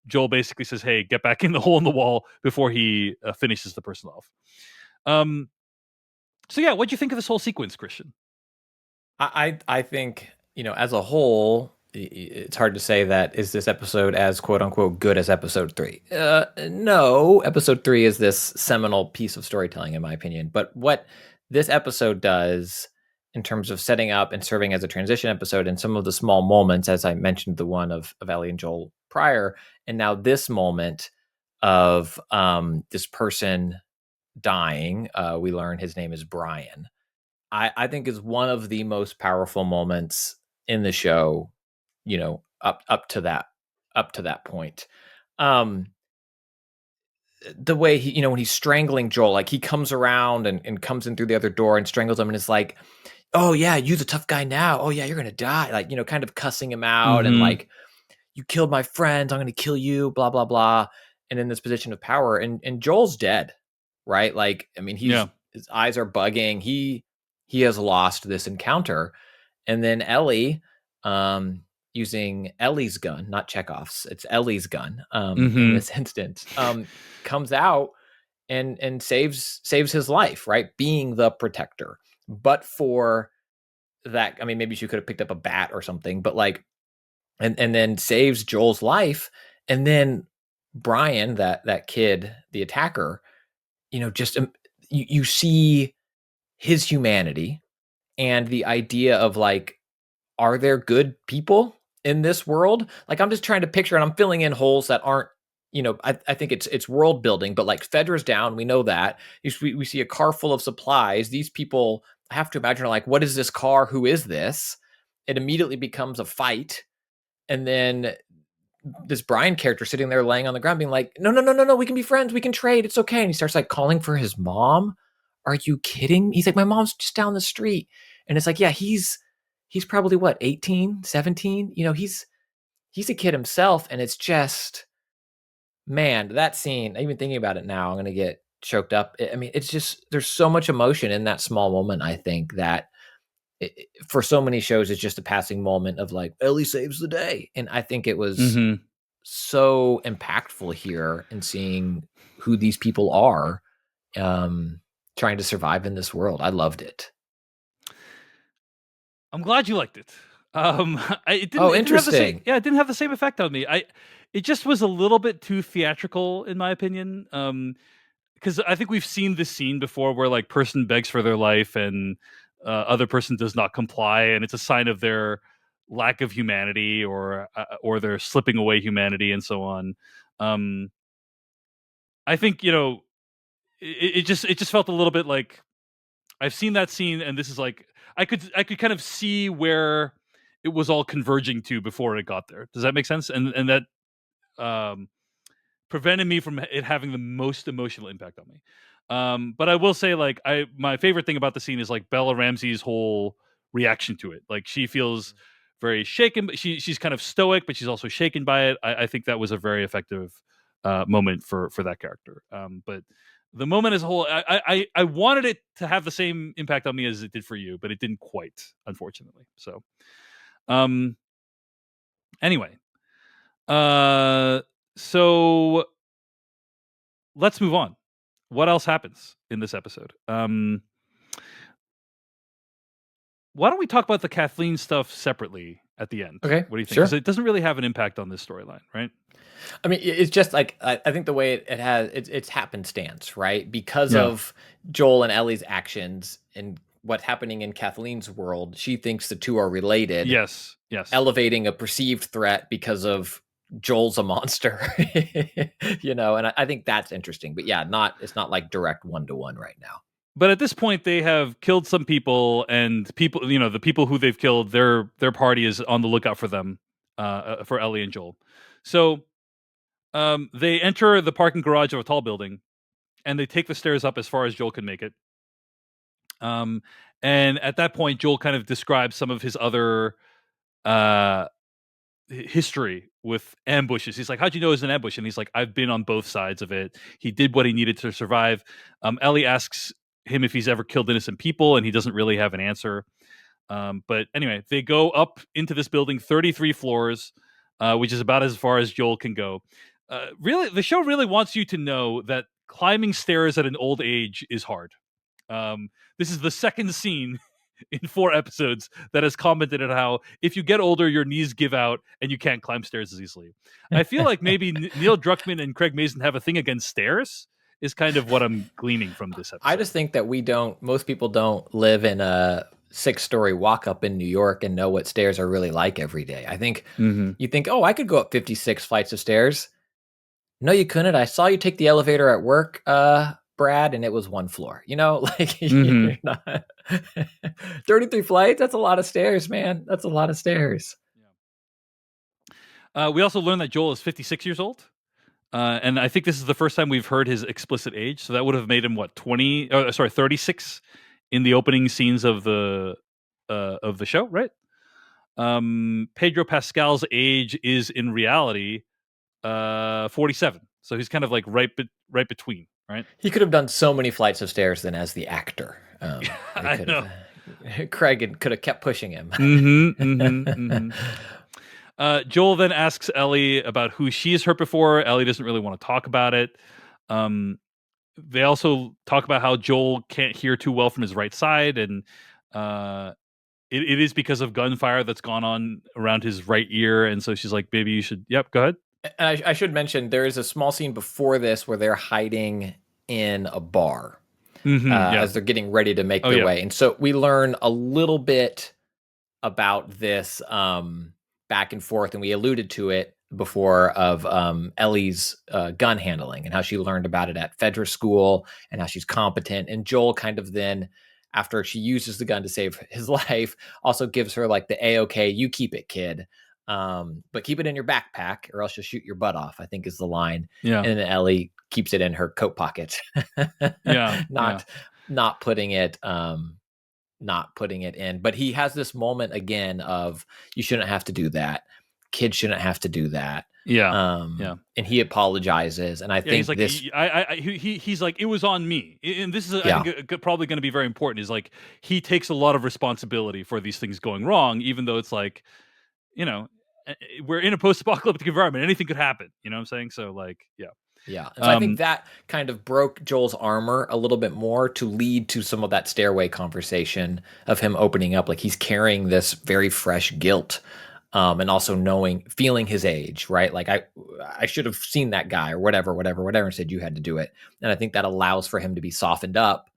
Joel basically says, "Hey, get back in the hole in the wall," before he finishes the person off. Um, so yeah, what'd you think of this whole sequence, Christian? I think, as a whole, it's hard to say that is this episode as quote unquote good as episode 3. No, episode 3 is this seminal piece of storytelling, in my opinion. But what this episode does in terms of setting up and serving as a transition episode, and some of the small moments, as I mentioned, the one of Ellie and Joel prior, and now this moment of this person dying, we learn his name is Brian. I think is one of the most powerful moments in the show, up to that point. Um, the way he, when he's strangling Joel, like he comes around and comes in through the other door and strangles him and is like, oh yeah, you the tough guy now. Oh yeah, you're gonna die. Like, kind of cussing him out and Mm-hmm. like, you killed my friends, I'm gonna kill you, blah, blah, blah. And in this position of power, and Joel's dead, right? Like, I mean, Yeah. his eyes are bugging. He has lost this encounter. And then Ellie, using Ellie's gun, not Chekhov's, it's Ellie's gun, in Mm-hmm. this instance, comes out and saves his life, right? Being the protector. But for that, I mean, maybe she could have picked up a bat or something, but like, and then saves Joel's life. And then Brian, that kid, the attacker, just you see his humanity and the idea of like, are there good people in this world? Like, I'm just trying to picture, and I'm filling in holes that aren't, I think it's world building, but like Fedra's down, we know that. We see a car full of supplies. These people, I have to imagine, are like, what is this car? Who is this? It immediately becomes a fight. And then this Brian character sitting there laying on the ground being like, no, no, no, no, no, we can be friends. We can trade. It's okay. And he starts like calling for his mom. Are you kidding? He's like, my mom's just down the street. And it's like, yeah, he's probably what, 18, 17? He's a kid himself. And it's just, man, that scene, even thinking about it now, I'm going to get choked up. I mean, it's just, there's so much emotion in that small moment. I think that for so many shows, it's just a passing moment of like, Ellie saves the day. And I think it was Mm-hmm. so impactful here in seeing who these people are, trying to survive in this world. I loved it. I'm glad you liked it. It didn't. Oh, It didn't have the same. interesting. Yeah, it didn't have the same effect on me. It just was a little bit too theatrical, in my opinion. Because I think we've seen this scene before, where like person begs for their life and other person does not comply, and it's a sign of their lack of humanity or their slipping away humanity and so on. Um, I think it just felt a little bit like I've seen that scene, and this is like I could kind of see where it was all converging to before it got there. Does that make sense? And that um, prevented me from it having the most emotional impact on me. But I will say, like, my favorite thing about the scene is like Bella Ramsey's whole reaction to it. Like, she feels very shaken, but she's kind of stoic, but she's also shaken by it. I think that was a very effective moment for that character. But the moment as a whole, I wanted it to have the same impact on me as it did for you, but it didn't quite, unfortunately. So, um, anyway, uh, so let's move on. What else happens in this episode? Why don't we talk about the Kathleen stuff separately at the end? Okay, What do you think? Because sure. it doesn't really have an impact on this storyline, right? I mean, it's just like, I think the way it has it's happenstance, right? Because Yeah. of Joel and Ellie's actions and what's happening in Kathleen's world, she thinks the two are related, Yes. Yes. elevating a perceived threat because of Joel's a monster, and I think that's interesting. But yeah, it's not like direct one to one right now. But at this point, they have killed some people, and people, the people who they've killed, their party is on the lookout for them, for Ellie and Joel. So they enter the parking garage of a tall building, and they take the stairs up as far as Joel can make it. Um, and at that point, Joel kind of describes some of his other uh history with ambushes. He's like, "How'd you know it was an ambush?" And he's like, "I've been on both sides of it." He did what he needed to survive. Ellie asks him if he's ever killed innocent people, and he doesn't really have an answer. But anyway, they go up into this building, 33 floors, which is about as far as Joel can go. Really, the show really wants you to know that climbing stairs at an old age is hard. This is the second scene in 4 episodes that has commented on how if you get older, your knees give out and you can't climb stairs as easily. I feel like maybe Neil Druckmann and Craig Mazin have a thing against stairs, is kind of what I'm gleaning from this I episode. just think that most people don't live in a 6-story walk up in New York and know what stairs are really like every day. I think Mm-hmm. you think, oh, I could go up 56 flights of stairs. No, you couldn't. I saw you take the elevator at work, Brad, and it was 1 floor. Like, Mm-hmm. you're not 33 flights. That's a lot of stairs, man. That's a lot of stairs. We also learned that Joel is 56 years old. And I think this is the first time we've heard his explicit age. So that would have made him what 36 in the opening scenes of the show, right? Pedro Pascal's age is in reality 47. So he's kind of like right between, right? He could have done so many flights of stairs then as the actor. They I could know. have. Craig could have kept pushing him. Joel then asks Ellie about who she's hurt before. Ellie doesn't really want to talk about it. They also talk about how Joel can't hear too well from his right side, and it is because of gunfire that's gone on around his right ear. And so she's like, "Maybe you should." Yep, go ahead. And I should mention there is a small scene before this where they're hiding in a bar Yeah. as they're getting ready to make Oh, their yeah. way, and so we learn a little bit about this back and forth, and we alluded to it before of Ellie's gun handling and how she learned about it at Fedra school and how she's competent. And Joel kind of then, after she uses the gun to save his life, also gives her like the "A-OK, you keep it, kid. But keep it in your backpack or else you'll shoot your butt off," I think is the line. Yeah. And then Ellie keeps it in her coat pocket. Yeah. not not putting it not putting it in. But he has this moment again of, you shouldn't have to do that. Kids shouldn't have to do that. Yeah. Yeah. And he apologizes. And I think He's like, this, he's like, it was on me. And this is, yeah, I think, probably going to be very important. Is like, he takes a lot of responsibility for these things going wrong, even though it's like, you know, we're in a post-apocalyptic environment. Anything could happen. You know what I'm saying? So, like, yeah. yeah. And so I think that kind of broke Joel's armor a little bit more to lead to some of that stairway conversation of him opening up. Like he's carrying this very fresh guilt. And also feeling his age, right? Like I should have seen that guy or whatever, and said you had to do it. And I think that allows for him to be softened up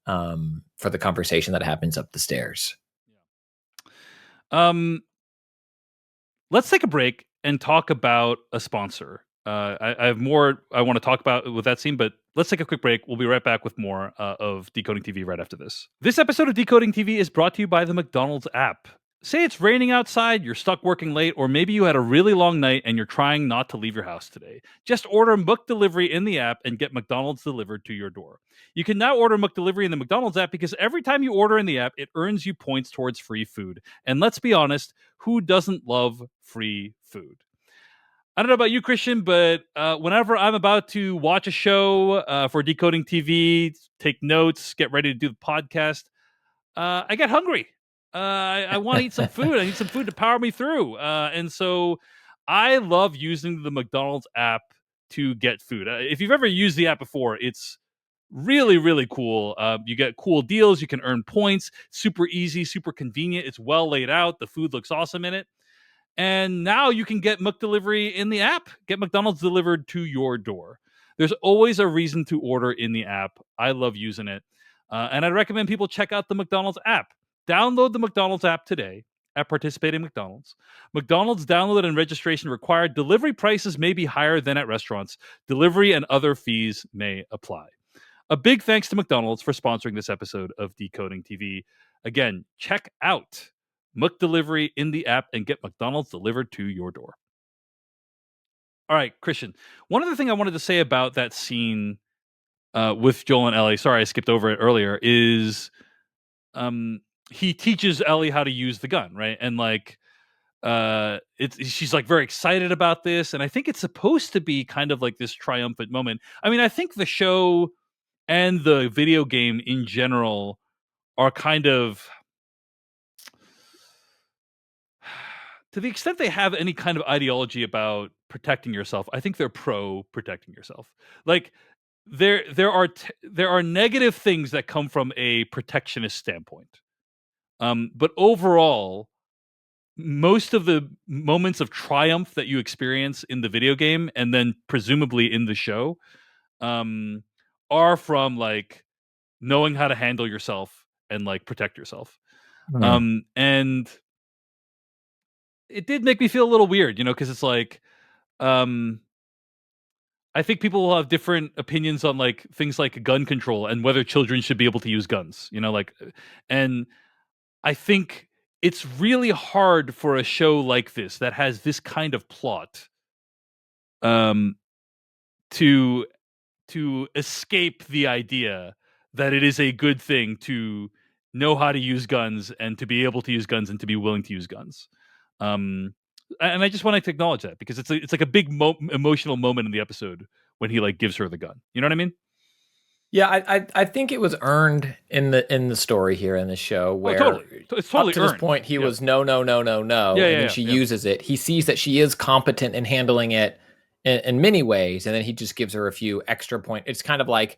for the conversation that happens up the stairs. Let's take a break and talk about a sponsor. I have more I want to talk about with that scene, but let's take a quick break. We'll be right back with more of Decoding TV right after this. This episode of Decoding TV is brought to you by the McDonald's app. Say it's raining outside, you're stuck working late, or maybe you had a really long night and you're trying not to leave your house today. Just order McDelivery in the app and get McDonald's delivered to your door. You can now order McDelivery in the McDonald's app because every time you order in the app, it earns you points towards free food. And let's be honest, who doesn't love free food? I don't know about you, Christian, but whenever I'm about to watch a show for Decoding TV, take notes, get ready to do the podcast, I get hungry. I want to eat some food. I need some food to power me through. And so I love using the McDonald's app to get food. If you've ever used the app before, it's really, really cool. You get cool deals. You can earn points. Super easy, super convenient. It's well laid out. The food looks awesome in it. And now you can get McDelivery in the app. Get McDonald's delivered to your door. There's always a reason to order in the app. I love using it. And I'd recommend people check out the McDonald's app. Download the McDonald's app today at participating McDonald's. McDonald's download and registration required. Delivery prices may be higher than at restaurants. Delivery and other fees may apply. A big thanks to McDonald's for sponsoring this episode of Decoding TV. Again, check out McDelivery in the app and get McDonald's delivered to your door. All right, Christian. One other thing I wanted to say about that scene with Joel and Ellie, sorry I skipped over it earlier, is he teaches Ellie how to use the gun, right? And like she's like very excited about this, and I think it's supposed to be kind of like this triumphant moment. I mean, I think the show and the video game in general are kind of, to the extent they have any kind of ideology about protecting yourself, I think they're pro protecting yourself. Like there are negative things that come from a protectionist standpoint. But overall, most of the moments of triumph that you experience in the video game and then presumably in the show are from like knowing how to handle yourself and like protect yourself. And it did make me feel a little weird, because it's like I think people will have different opinions on like things like gun control and whether children should be able to use guns, and I think it's really hard for a show like this that has this kind of plot to escape the idea that it is a good thing to know how to use guns and to be able to use guns and to be willing to use guns. And I just wanted to acknowledge that because it's like a big emotional moment in the episode when he like gives her the gun. You know what I mean? Yeah, I think it was earned in the story here in the show Oh, where totally. It's up totally to this earned. point he Yeah. was no, no, no, no, no, Yeah, and yeah, then yeah, she yeah. uses it. He sees that she is competent in handling it in many ways, and then he just gives her a few extra points. It's kind of like,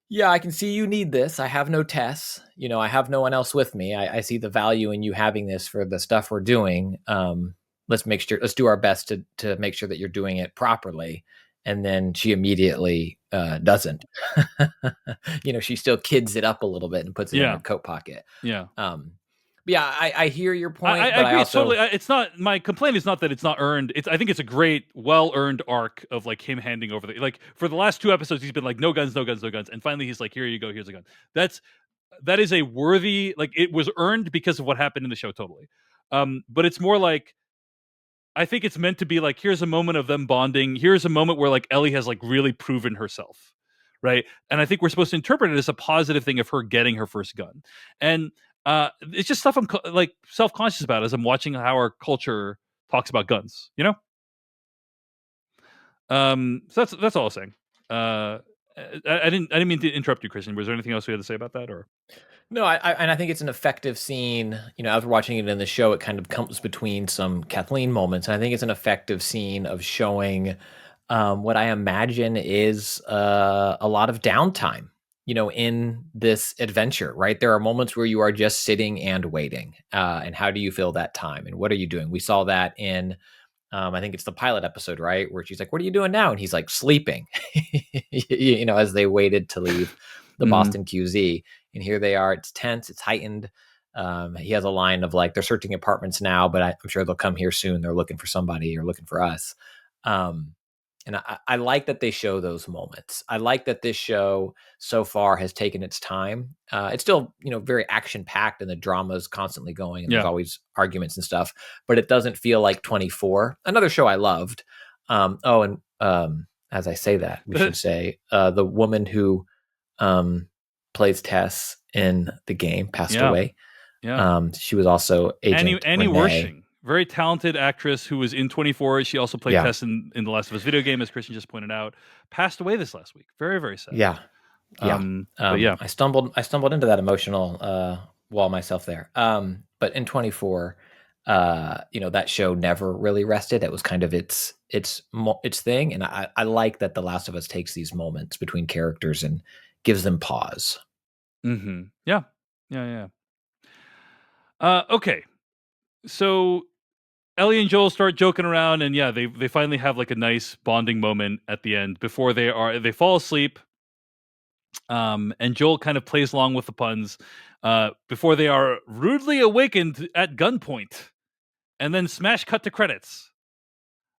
yeah, I can see you need this. I have no tests. I have no one else with me. I see the value in you having this for the stuff we're doing. Let's do our best to make sure that you're doing it properly. And then she immediately doesn't. She still kids it up a little bit and puts it in her Yeah. coat pocket. Yeah. But yeah, I hear your point, I but I agree. It's also totally. It's not. My complaint is not that it's not earned. I think it's a great, well earned arc of like him handing over the like for the last 2 episodes. He's been like, no guns, no guns, no guns, and finally he's like, here you go, here's a gun. That is a worthy, like, it was earned because of what happened in the show. Totally. But it's more like, I think it's meant to be like, here's a moment of them bonding. Here's a moment where like Ellie has like really proven herself, right? And I think we're supposed to interpret it as a positive thing of her getting her first gun. And it's just stuff I'm like self-conscious about as I'm watching how our culture talks about guns. So that's all I was saying. I didn't mean to interrupt you, Christian. Was there anything else we had to say about that, or? No, and I think it's an effective scene. As we're watching it in the show, it kind of comes between some Kathleen moments, and I think it's an effective scene of showing what I imagine is a lot of downtime. In this adventure, right? There are moments where you are just sitting and waiting. And how do you fill that time? And what are you doing? We saw that in I think it's the pilot episode, right? Where she's like, "What are you doing now?" And he's like, "Sleeping," as they waited to leave the Boston QZ. And here they are. It's tense. It's heightened. He has a line of like, they're searching apartments now, but I'm sure they'll come here soon. They're looking for somebody or looking for us. And I like that they show those moments. I like that this show so far has taken its time. It's still, very action packed and the drama is constantly going and there's Yeah. always arguments and stuff, but it doesn't feel like 24. Another show I loved. As I say that, we should say the woman who plays Tess in the game passed away. Yeah. She was also Agent Annie Renee. Wershing, very talented actress who was in 24. She also played Tess in the Last of Us video game, as Christian just pointed out. Passed away this last week. Very, very sad. Yeah. But yeah, I stumbled into that emotional wall myself there. But in 24, that show never really rested. It was kind of its thing, and I like that The Last of Us takes these moments between characters and gives them pause. Yeah. Okay, so Ellie and Joel start joking around, and yeah, they finally have like a nice bonding moment at the end before they fall asleep. And Joel kind of plays along with the puns before they are rudely awakened at gunpoint, and then smash cut to credits.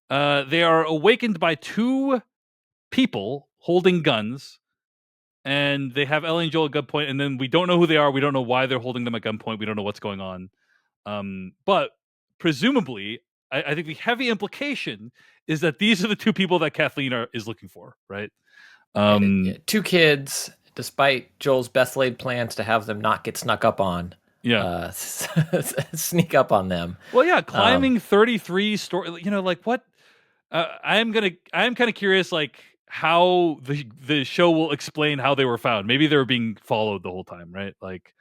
They are awakened by two people holding guns, and they have Ellie and Joel at gunpoint, and then we don't know who they are. We don't know why they're holding them at gunpoint. We don't know what's going on. But presumably, I think the heavy implication is that these are the two people that Kathleen is looking for, right? Two kids, despite Joel's best laid plans to have them not get snuck up on. Yeah. Sneak up on them. Well, yeah, climbing 33 story. Like what? I'm kind of curious, like how the show will explain how they were found. Maybe they were being followed the whole time, right? Like,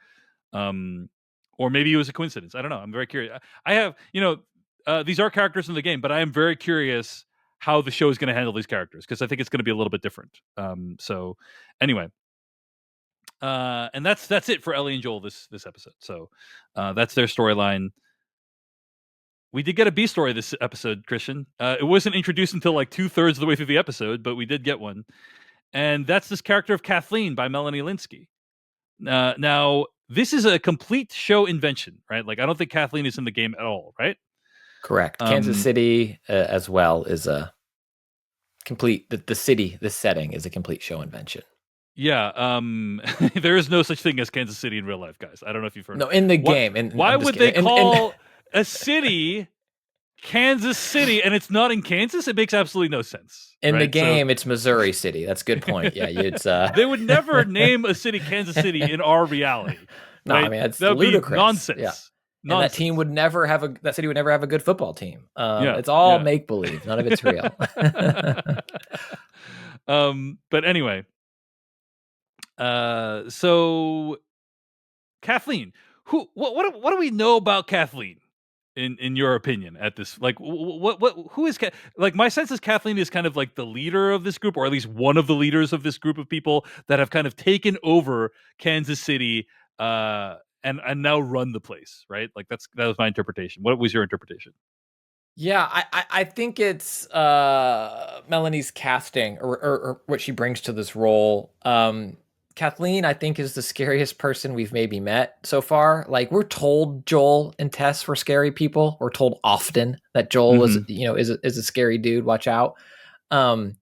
or maybe it was a coincidence. I don't know. I'm very curious. I have, these are characters in the game, but I am very curious how the show is going to handle these characters because I think it's going to be a little bit different. So anyway, and that's it for Ellie and Joel this episode. So that's their storyline. We did get a B story this episode, Christian. It wasn't introduced until like 2/3 of the way through the episode, but we did get one. And that's this character of Kathleen by Melanie Linsky. Now, this is a complete show invention, right? Like, I don't think Kathleen is in the game at all, right? Correct. Kansas City as well is a complete, the city, the setting is a complete show invention. Yeah, there is no such thing as Kansas City in real life, guys. I don't know if you've heard. No, in the game. And why would they call a city Kansas City, and it's not in Kansas. It makes absolutely no sense. In the Right? So game, it's Missouri City. That's a good point. Yeah, it's they would never name a city Kansas City in our reality. no, I Right? mean it's That would be ludicrous. Yeah, nonsense. and that team Nonsense. would never have that city would never have a good football team. Yeah. It's all Yeah. make believe. None of it's real. But anyway, so Kathleen, what do we know about Kathleen? In your opinion, at this, like, who is like, my sense is Kathleen is kind of like the leader of this group, or at least one of the leaders of this group of people that have kind of taken over Kansas City, and now run the place, right? Like that was my interpretation. What was your interpretation? Yeah, I think it's Melanie's casting or what she brings to this role. Kathleen, I think, is the scariest person we've maybe met so far. Like, we're told Joel and Tess were scary people. We're told often that Joel was, Mm-hmm. is a scary dude. Watch out. Um,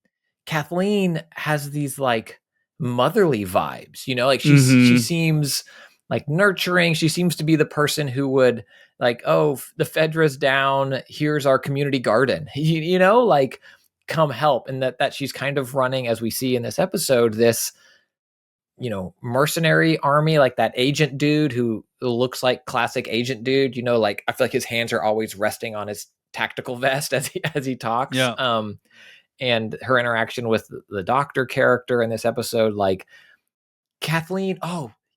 Kathleen has these like motherly vibes. Like she Mm-hmm. seems like nurturing. She seems to be the person who would like, oh, the Fedra's down. Here's our community garden. Like, come help. And that she's kind of running, as we see in this episode, this mercenary army, like that agent dude who looks like classic agent dude. Like, I feel like his hands are always resting on his tactical vest as he talks. Yeah. And her interaction with the doctor character in this episode, like Kathleen,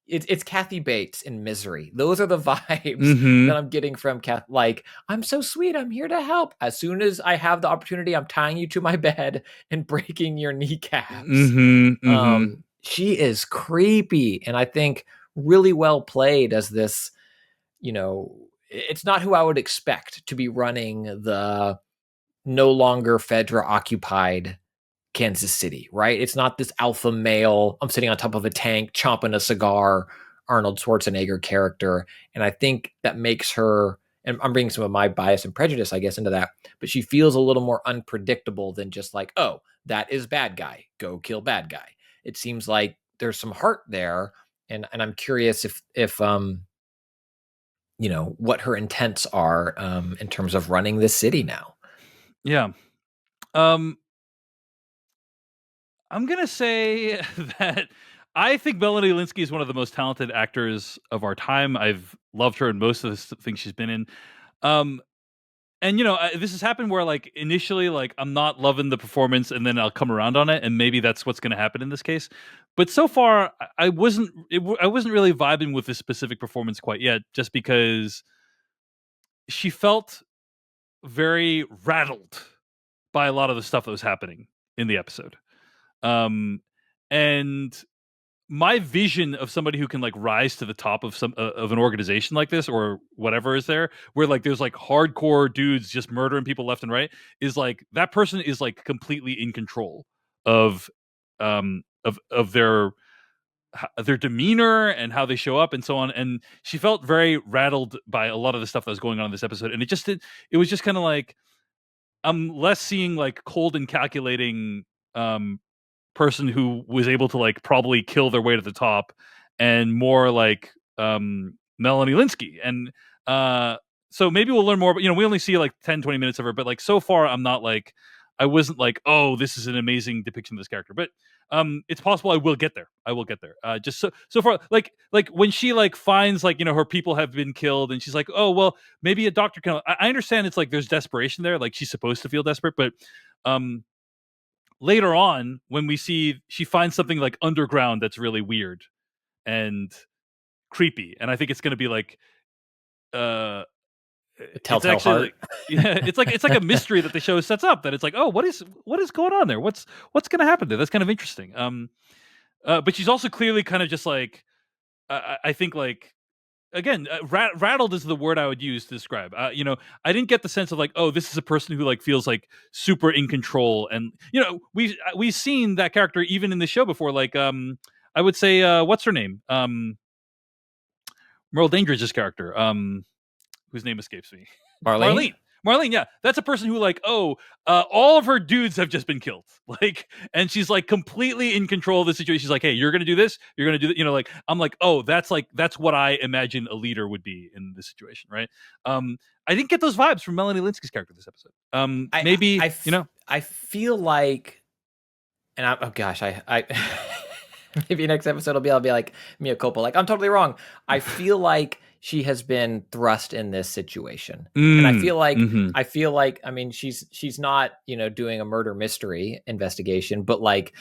it's Kathy Bates in Misery. Those are the vibes Mm-hmm. that I'm getting from Kath. Like, I'm so sweet. I'm here to help. As soon as I have the opportunity, I'm tying you to my bed and breaking your kneecaps. Mm-hmm. Mm-hmm. She is creepy, and I think really well played as this. It's not who I would expect to be running the no longer Fedra occupied Kansas City, right? It's not this alpha male, I'm sitting on top of a tank, chomping a cigar, Arnold Schwarzenegger character. And I think that makes her, and I'm bringing some of my bias and prejudice, I guess, into that, but she feels a little more unpredictable than just like, oh, that is bad guy, go kill bad guy. It seems like there's some heart there. And I'm curious if what her intents are in terms of running this city now. Yeah. Um, I'm gonna say that I think Melanie Linsky is one of the most talented actors of our time. I've loved her in most of the things she's been in. Um, and this has happened where, like, initially, like, I'm not loving the performance, and then I'll come around on it, and maybe that's what's going to happen in this case. But so far, I wasn't. I wasn't really vibing with this specific performance quite yet, just because she felt very rattled by a lot of the stuff that was happening in the episode. And my vision of somebody who can, like, rise to the top of some of an organization like this, or whatever is there, where, like, there's like hardcore dudes just murdering people left and right, is like that person is like completely in control of their demeanor and how they show up and so on. And she felt very rattled by a lot of the stuff that was going on in this episode, and it was just kind of like, I'm less seeing like cold and calculating person who was able to, like, probably kill their way to the top, and more like Melanie Linsky. And so maybe we'll learn more, but we only see like 10-20 minutes of her, but like so far I wasn't like, oh, this is an amazing depiction of this character. But it's possible I will get there. Just so far, like when she, like, finds, like, her people have been killed, and she's like, oh well, maybe a doctor can. I understand it's like there's desperation there, like she's supposed to feel desperate, but um later on, when we see she finds something like underground that's really weird and creepy, and I think it's going to be like, uh The it's Telltale actually Heart. like, yeah, it's like a mystery that the show sets up, that it's like, oh, what is going on there, what's going to happen there. That's kind of interesting. But she's also clearly kind of just like, I think, like, again, rattled is the word I would use to describe. I didn't get the sense of like, oh, this is a person who, like, feels like super in control, and we've seen that character even in the show before. Like, I would say, what's her name? Merle Dangerous's character, whose name escapes me. Marlene? Marlene. Marlene, yeah, that's a person who like, all of her dudes have just been killed, like, and she's like completely in control of the situation. She's like, hey, you're gonna do this, you're gonna do that, like, I'm like, oh, that's what I imagine a leader would be in this situation, right? I didn't get those vibes from Melanie Linsky's character this episode. Maybe I feel like, and oh gosh, I maybe next episode I'll be like Mia Culpa, like I'm totally wrong. I feel like she has been thrust in this situation, and I feel like I mean she's not doing a murder mystery investigation, but like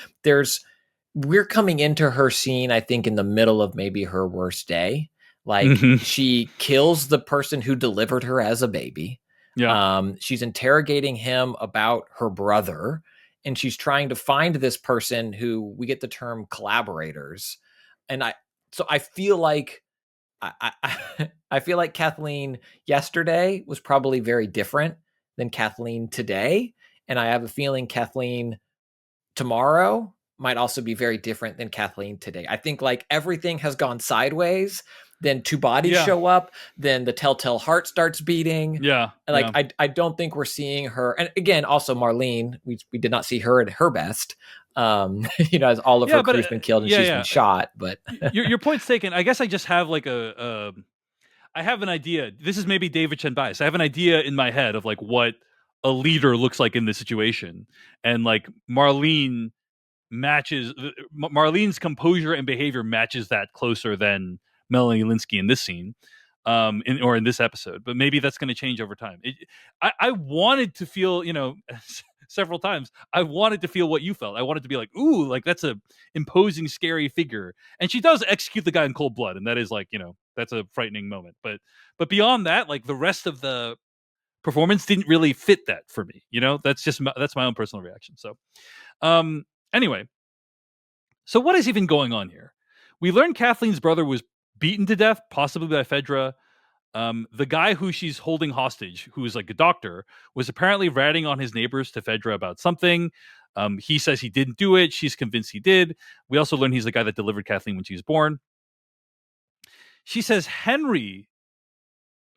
we're coming into her scene, I think, in the middle of maybe her worst day. Like she kills the person who delivered her as a baby. Yeah. She's interrogating him about her brother, and she's trying to find this person who we get the term collaborators. And I feel like I feel like Kathleen yesterday was probably very different than Kathleen today. And I have a feeling Kathleen tomorrow might also be very different than Kathleen today. I think like everything has gone sideways. Then two bodies show up. Then the telltale heart starts beating. Yeah. And like, I don't think we're seeing her. And again, also Marlene, we did not see her at her best. As all of her crew's been killed and she's been shot. But your point's taken. I guess I just have like I have an idea. This is maybe David Chen bias. I have an idea in my head of like what a leader looks like in this situation, and like Marlene's composure and behavior matches that closer than Melanie Linsky in this scene, in this episode. But maybe that's going to change over time. I wanted to feel, several times, I wanted to feel what you felt. I wanted to be like, ooh, like that's a imposing, scary figure. And she does execute the guy in cold blood, and that is like, that's a frightening moment. But beyond that, like the rest of the performance didn't really fit that for me. That's my own personal reaction. So, anyway, so what is even going on here? We learned Kathleen's brother was beaten to death, possibly by Fedra. The guy who she's holding hostage, who is like a doctor, was apparently ratting on his neighbors to Fedra about something. He says he didn't do it. She's convinced he did. We also learned he's the guy that delivered Kathleen when she was born. She says Henry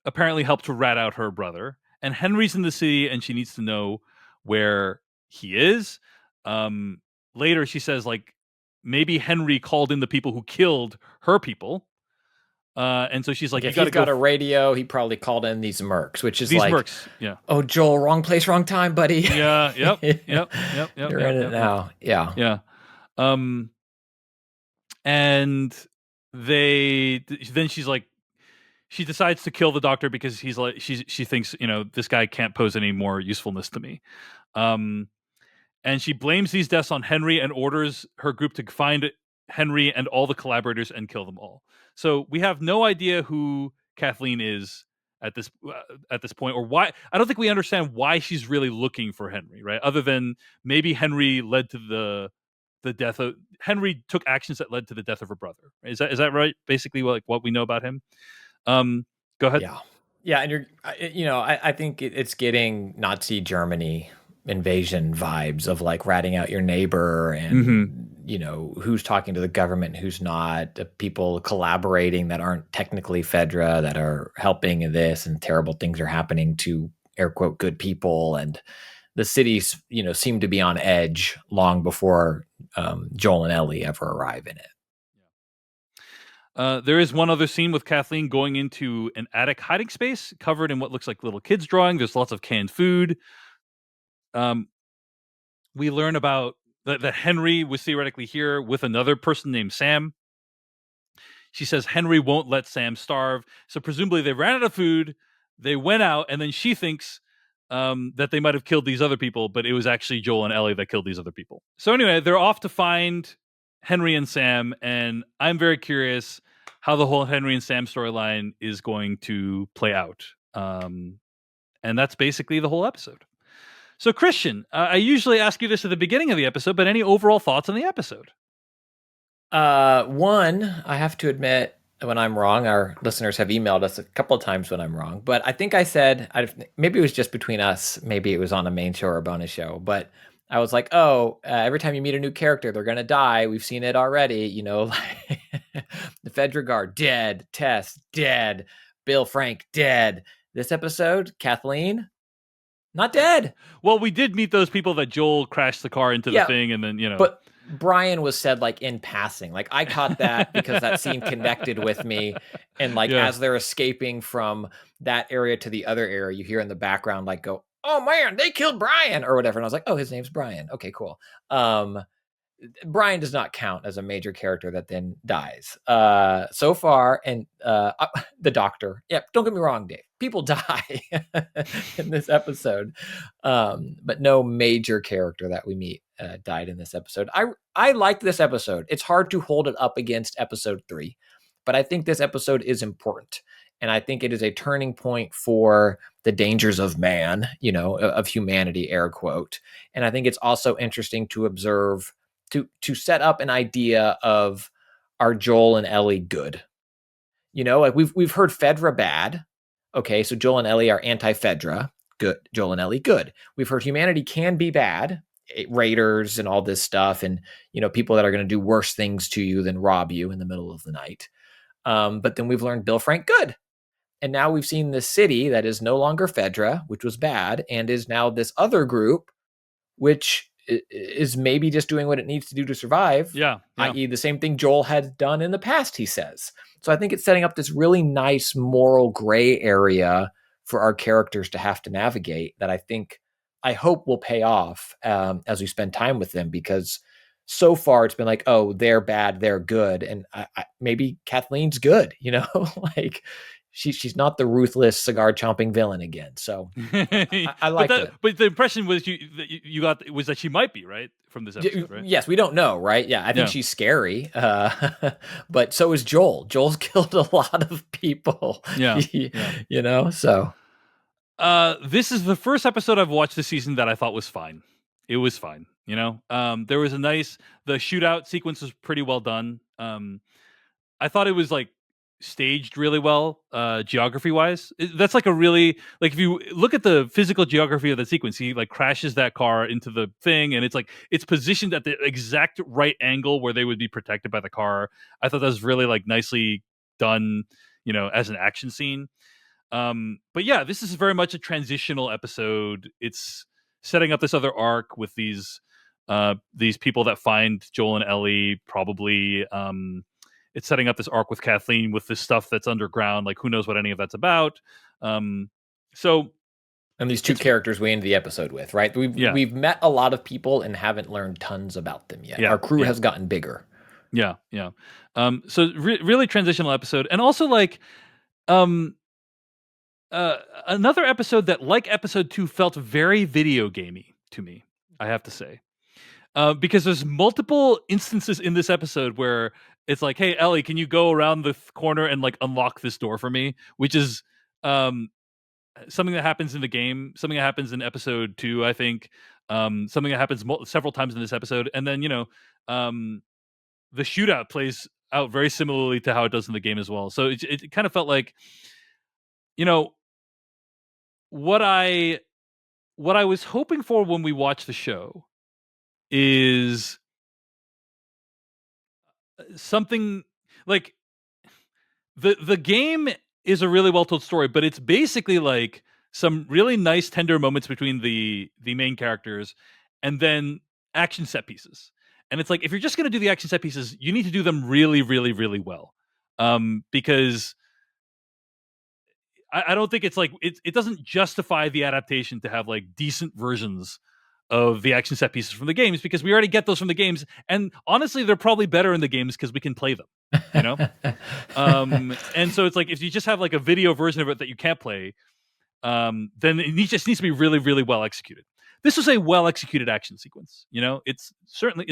apparently helped to rat out her brother, and Henry's in the city and she needs to know where he is. Later, she says like maybe Henry called in the people who killed her people. And so she's like, if he's got a radio, he probably called in these mercs, which is these like, mercs, yeah. Oh, Joel, wrong place, wrong time, buddy. Yeah, yep. You're in it now. Yeah. Yeah. And then she's like, she decides to kill the doctor because he's like, she thinks, this guy can't pose any more usefulness to me. And she blames these deaths on Henry and orders her group to find Henry and all the collaborators and kill them all. So we have no idea who Kathleen is at this point, or why. I don't think we understand why she's really looking for Henry, right? Other than maybe Henry led to the death of Henry took actions that led to the death of her brother. Is that right? Basically, what we know about him. Go ahead. Yeah, and I think it's getting Nazi Germany invasion vibes of like ratting out your neighbor and who's talking to the government, who's not, people collaborating that aren't technically Fedra, that are helping in this, and terrible things are happening to air quote good people, and the cities seem to be on edge long before Joel and Ellie ever arrive in it. There is one other scene with Kathleen going into an attic hiding space covered in what looks like little kids drawing. There's lots of canned food. We learn about that Henry was theoretically here with another person named Sam. She says Henry won't let Sam starve. So presumably they ran out of food. They went out, and then she thinks that they might have killed these other people, but it was actually Joel and Ellie that killed these other people. So anyway, they're off to find Henry and Sam, and I'm very curious how the whole Henry and Sam storyline is going to play out. And that's basically the whole episode. So, Christian, I usually ask you this at the beginning of the episode, but any overall thoughts on the episode? One, I have to admit, when I'm wrong, our listeners have emailed us a couple of times when I'm wrong, but I think I said, maybe it was just between us, maybe it was on a main show or a bonus show, but I was like, every time you meet a new character, they're going to die. We've seen it already, like the Fedra guard, dead. Tess, dead. Bill Frank, dead. This episode, Kathleen, Not dead. Well, we did meet those people that Joel crashed the car into the Yeah, thing, and then but Brian was said like in passing. Like I caught that because that scene connected with me. And like yeah. as they're escaping from that area to the other area, you hear in the background like go, "Oh man, they killed Brian" or whatever. And I was like, "Oh, his name's Brian. Okay, cool." Brian does not count as a major character that then dies. So far, and the doctor. Yeah, don't get me wrong, Dave. People die in this episode, but no major character that we meet died in this episode. I liked this episode. It's hard to hold it up against episode 3, but I think this episode is important. And I think it is a turning point for the dangers of man, of humanity, air quote. And I think it's also interesting to observe to set up an idea of, are Joel and Ellie good? Like we've heard Fedra bad. Okay, so Joel and Ellie are anti-Fedra. Good. Joel and Ellie good. We've heard humanity can be bad. Raiders and all this stuff, and people that are going to do worse things to you than rob you in the middle of the night. But then we've learned Bill Frank good. And now we've seen this city that is no longer Fedra, which was bad, and is now this other group, which is maybe just doing what it needs to do to survive, i.e. the same thing Joel had done in the past, he says. So I think it's setting up this really nice moral gray area for our characters to have to navigate that I hope will pay off as we spend time with them, because so far it's been like, oh, they're bad, they're good. And maybe Kathleen's good, like she's not the ruthless cigar chomping villain again. So I like it. But the impression was you got was that she might be, right, from this episode, right? Yes, we don't know, right? Yeah, I think she's scary. But so is Joel. Joel's killed a lot of people. Yeah. So. This is the first episode I've watched this season that I thought was fine. It was fine, there was the shootout sequence was pretty well done. I thought it was like staged really well, geography wise. That's like a really, like, if you look at the physical geography of the sequence, he like crashes that car into the thing, and it's positioned at the exact right angle where they would be protected by the car. I thought that was really like nicely done, as an action scene. But yeah, this is very much a transitional episode. It's setting up this other arc with these people that find Joel and Ellie, probably. It's setting up this arc with Kathleen with this stuff that's underground. Like, who knows what any of that's about. So, and these two characters we end the episode with, right? We've met a lot of people and haven't learned tons about them yet. Our crew has gotten bigger. Yeah. So really transitional episode, and also like, another episode that, like episode 2, felt very video gamey to me, I have to say. Because there's multiple instances in this episode where it's like, hey, Ellie, can you go around the corner and like unlock this door for me? Which is something that happens in the game, something that happens in episode 2, I think. Something that happens several times in this episode. And then, the shootout plays out very similarly to how it does in the game as well. So it kind of felt like, what I was hoping for when we watched the show is something like the game is a really well told story, but it's basically like some really nice tender moments between the main characters, and then action set pieces. And it's like, if you're just going to do the action set pieces, you need to do them really, really, really well, because I don't think it's like it doesn't justify the adaptation to have like decent versions of the action set pieces from the games, because we already get those from the games, and honestly they're probably better in the games because we can play them, and so it's like, if you just have like a video version of it that you can't play, then just needs to be really, really well executed. This was a well executed action sequence. It's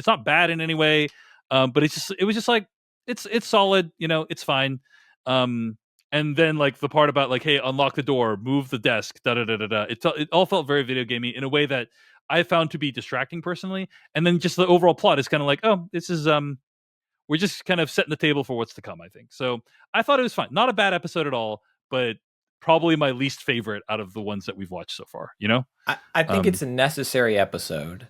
not bad in any way, but it was just like, it's solid. It's fine. And then like the part about like, hey, unlock the door, move the desk, da da da da da. It all felt very video gamey in a way that I found to be distracting personally. And then just the overall plot is kind of like, oh, this is we're just kind of setting the table for what's to come, I think. So I thought it was fine. Not a bad episode at all, but probably my least favorite out of the ones that we've watched so far. I think it's a necessary episode.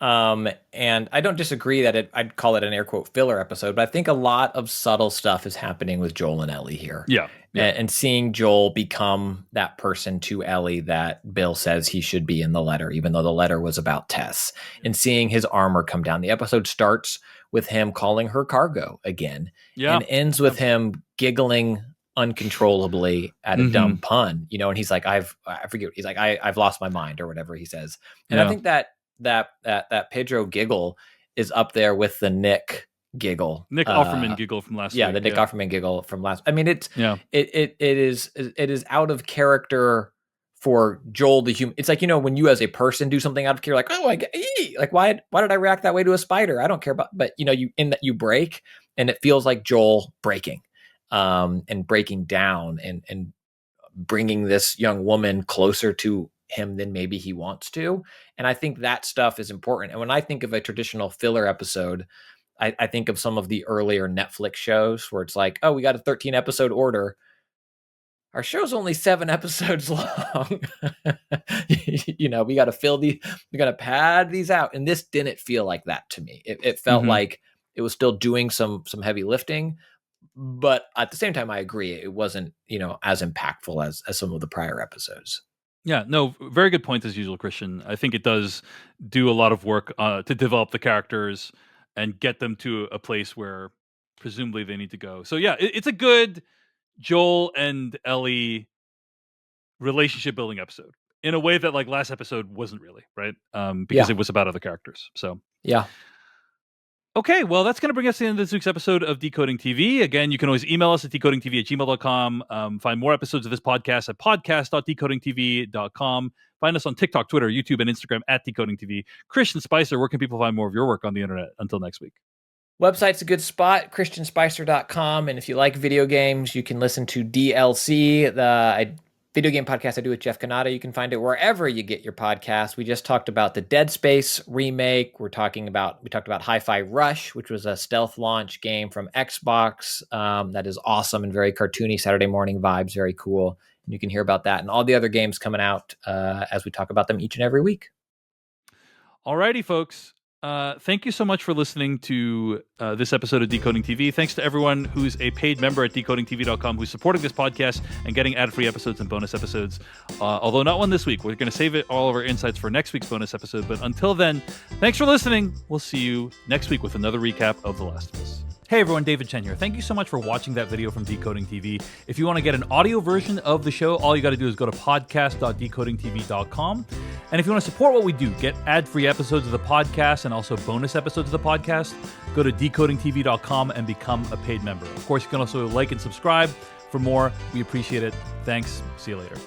And I don't disagree that I'd call it an air quote filler episode, but I think a lot of subtle stuff is happening with Joel and Ellie here. Yeah. And seeing Joel become that person to Ellie that Bill says he should be in the letter, even though the letter was about Tess, and seeing his armor come down. The episode starts with him calling her cargo again, and ends with him giggling uncontrollably at a dumb pun, and he's like, I forget, he's like, I've lost my mind or whatever he says. And I think that Pedro giggle is up there with the Nick giggle, Nick Offerman giggle from last week. The Nick Offerman giggle from last. I mean, it is out of character for Joel the human. It's like, when you as a person do something out of character, like, why did I react that way to a spider? I don't care about, but you break, and it feels like Joel breaking, and breaking down, and bringing this young woman closer to him than maybe he wants to. And I think that stuff is important. And when I think of a traditional filler episode, I think of some of the earlier Netflix shows where it's like, oh, we got a 13 episode order. Our show's only 7 episodes long. We got to pad these out. And this didn't feel like that to me. It felt like it was still doing some heavy lifting, but at the same time, I agree. It wasn't, as impactful as some of the prior episodes. Yeah, no, very good point as usual, Christian. I think it does do a lot of work to develop the characters and get them to a place where presumably they need to go. So yeah, it's a good Joel and Ellie relationship building episode in a way that like last episode wasn't really, right? Because it was about other characters. So yeah. Okay, well, that's going to bring us to the end of this week's episode of Decoding TV. Again, you can always email us at decodingtv@gmail.com. Find more episodes of this podcast at podcast.decodingtv.com. Find us on TikTok, Twitter, YouTube, and Instagram at Decoding TV. Christian Spicer, where can people find more of your work on the internet? Until next week. Website's a good spot, christianspicer.com. And if you like video games, you can listen to DLC, the video game podcast I do with Jeff Canada. You can find it wherever you get your podcasts. We just talked about the Dead Space remake. We talked about Hi-Fi Rush, which was a stealth launch game from Xbox that is awesome and very cartoony, Saturday morning vibes, very cool. And you can hear about that and all the other games coming out as we talk about them each and every week. Alrighty, folks. Thank you so much for listening to this episode of Decoding TV. Thanks to everyone who's a paid member at decodingtv.com who's supporting this podcast and getting ad-free episodes and bonus episodes. Although not one this week. We're going to save all of our insights for next week's bonus episode. But until then, thanks for listening. We'll see you next week with another recap of The Last of Us. Hey everyone, David Chen here. Thank you so much for watching that video from Decoding TV. If you want to get an audio version of the show, all you got to do is go to podcast.decodingtv.com. And if you want to support what we do, get ad-free episodes of the podcast and also bonus episodes of the podcast, go to decodingtv.com and become a paid member. Of course, you can also like and subscribe for more. We appreciate it. Thanks. See you later.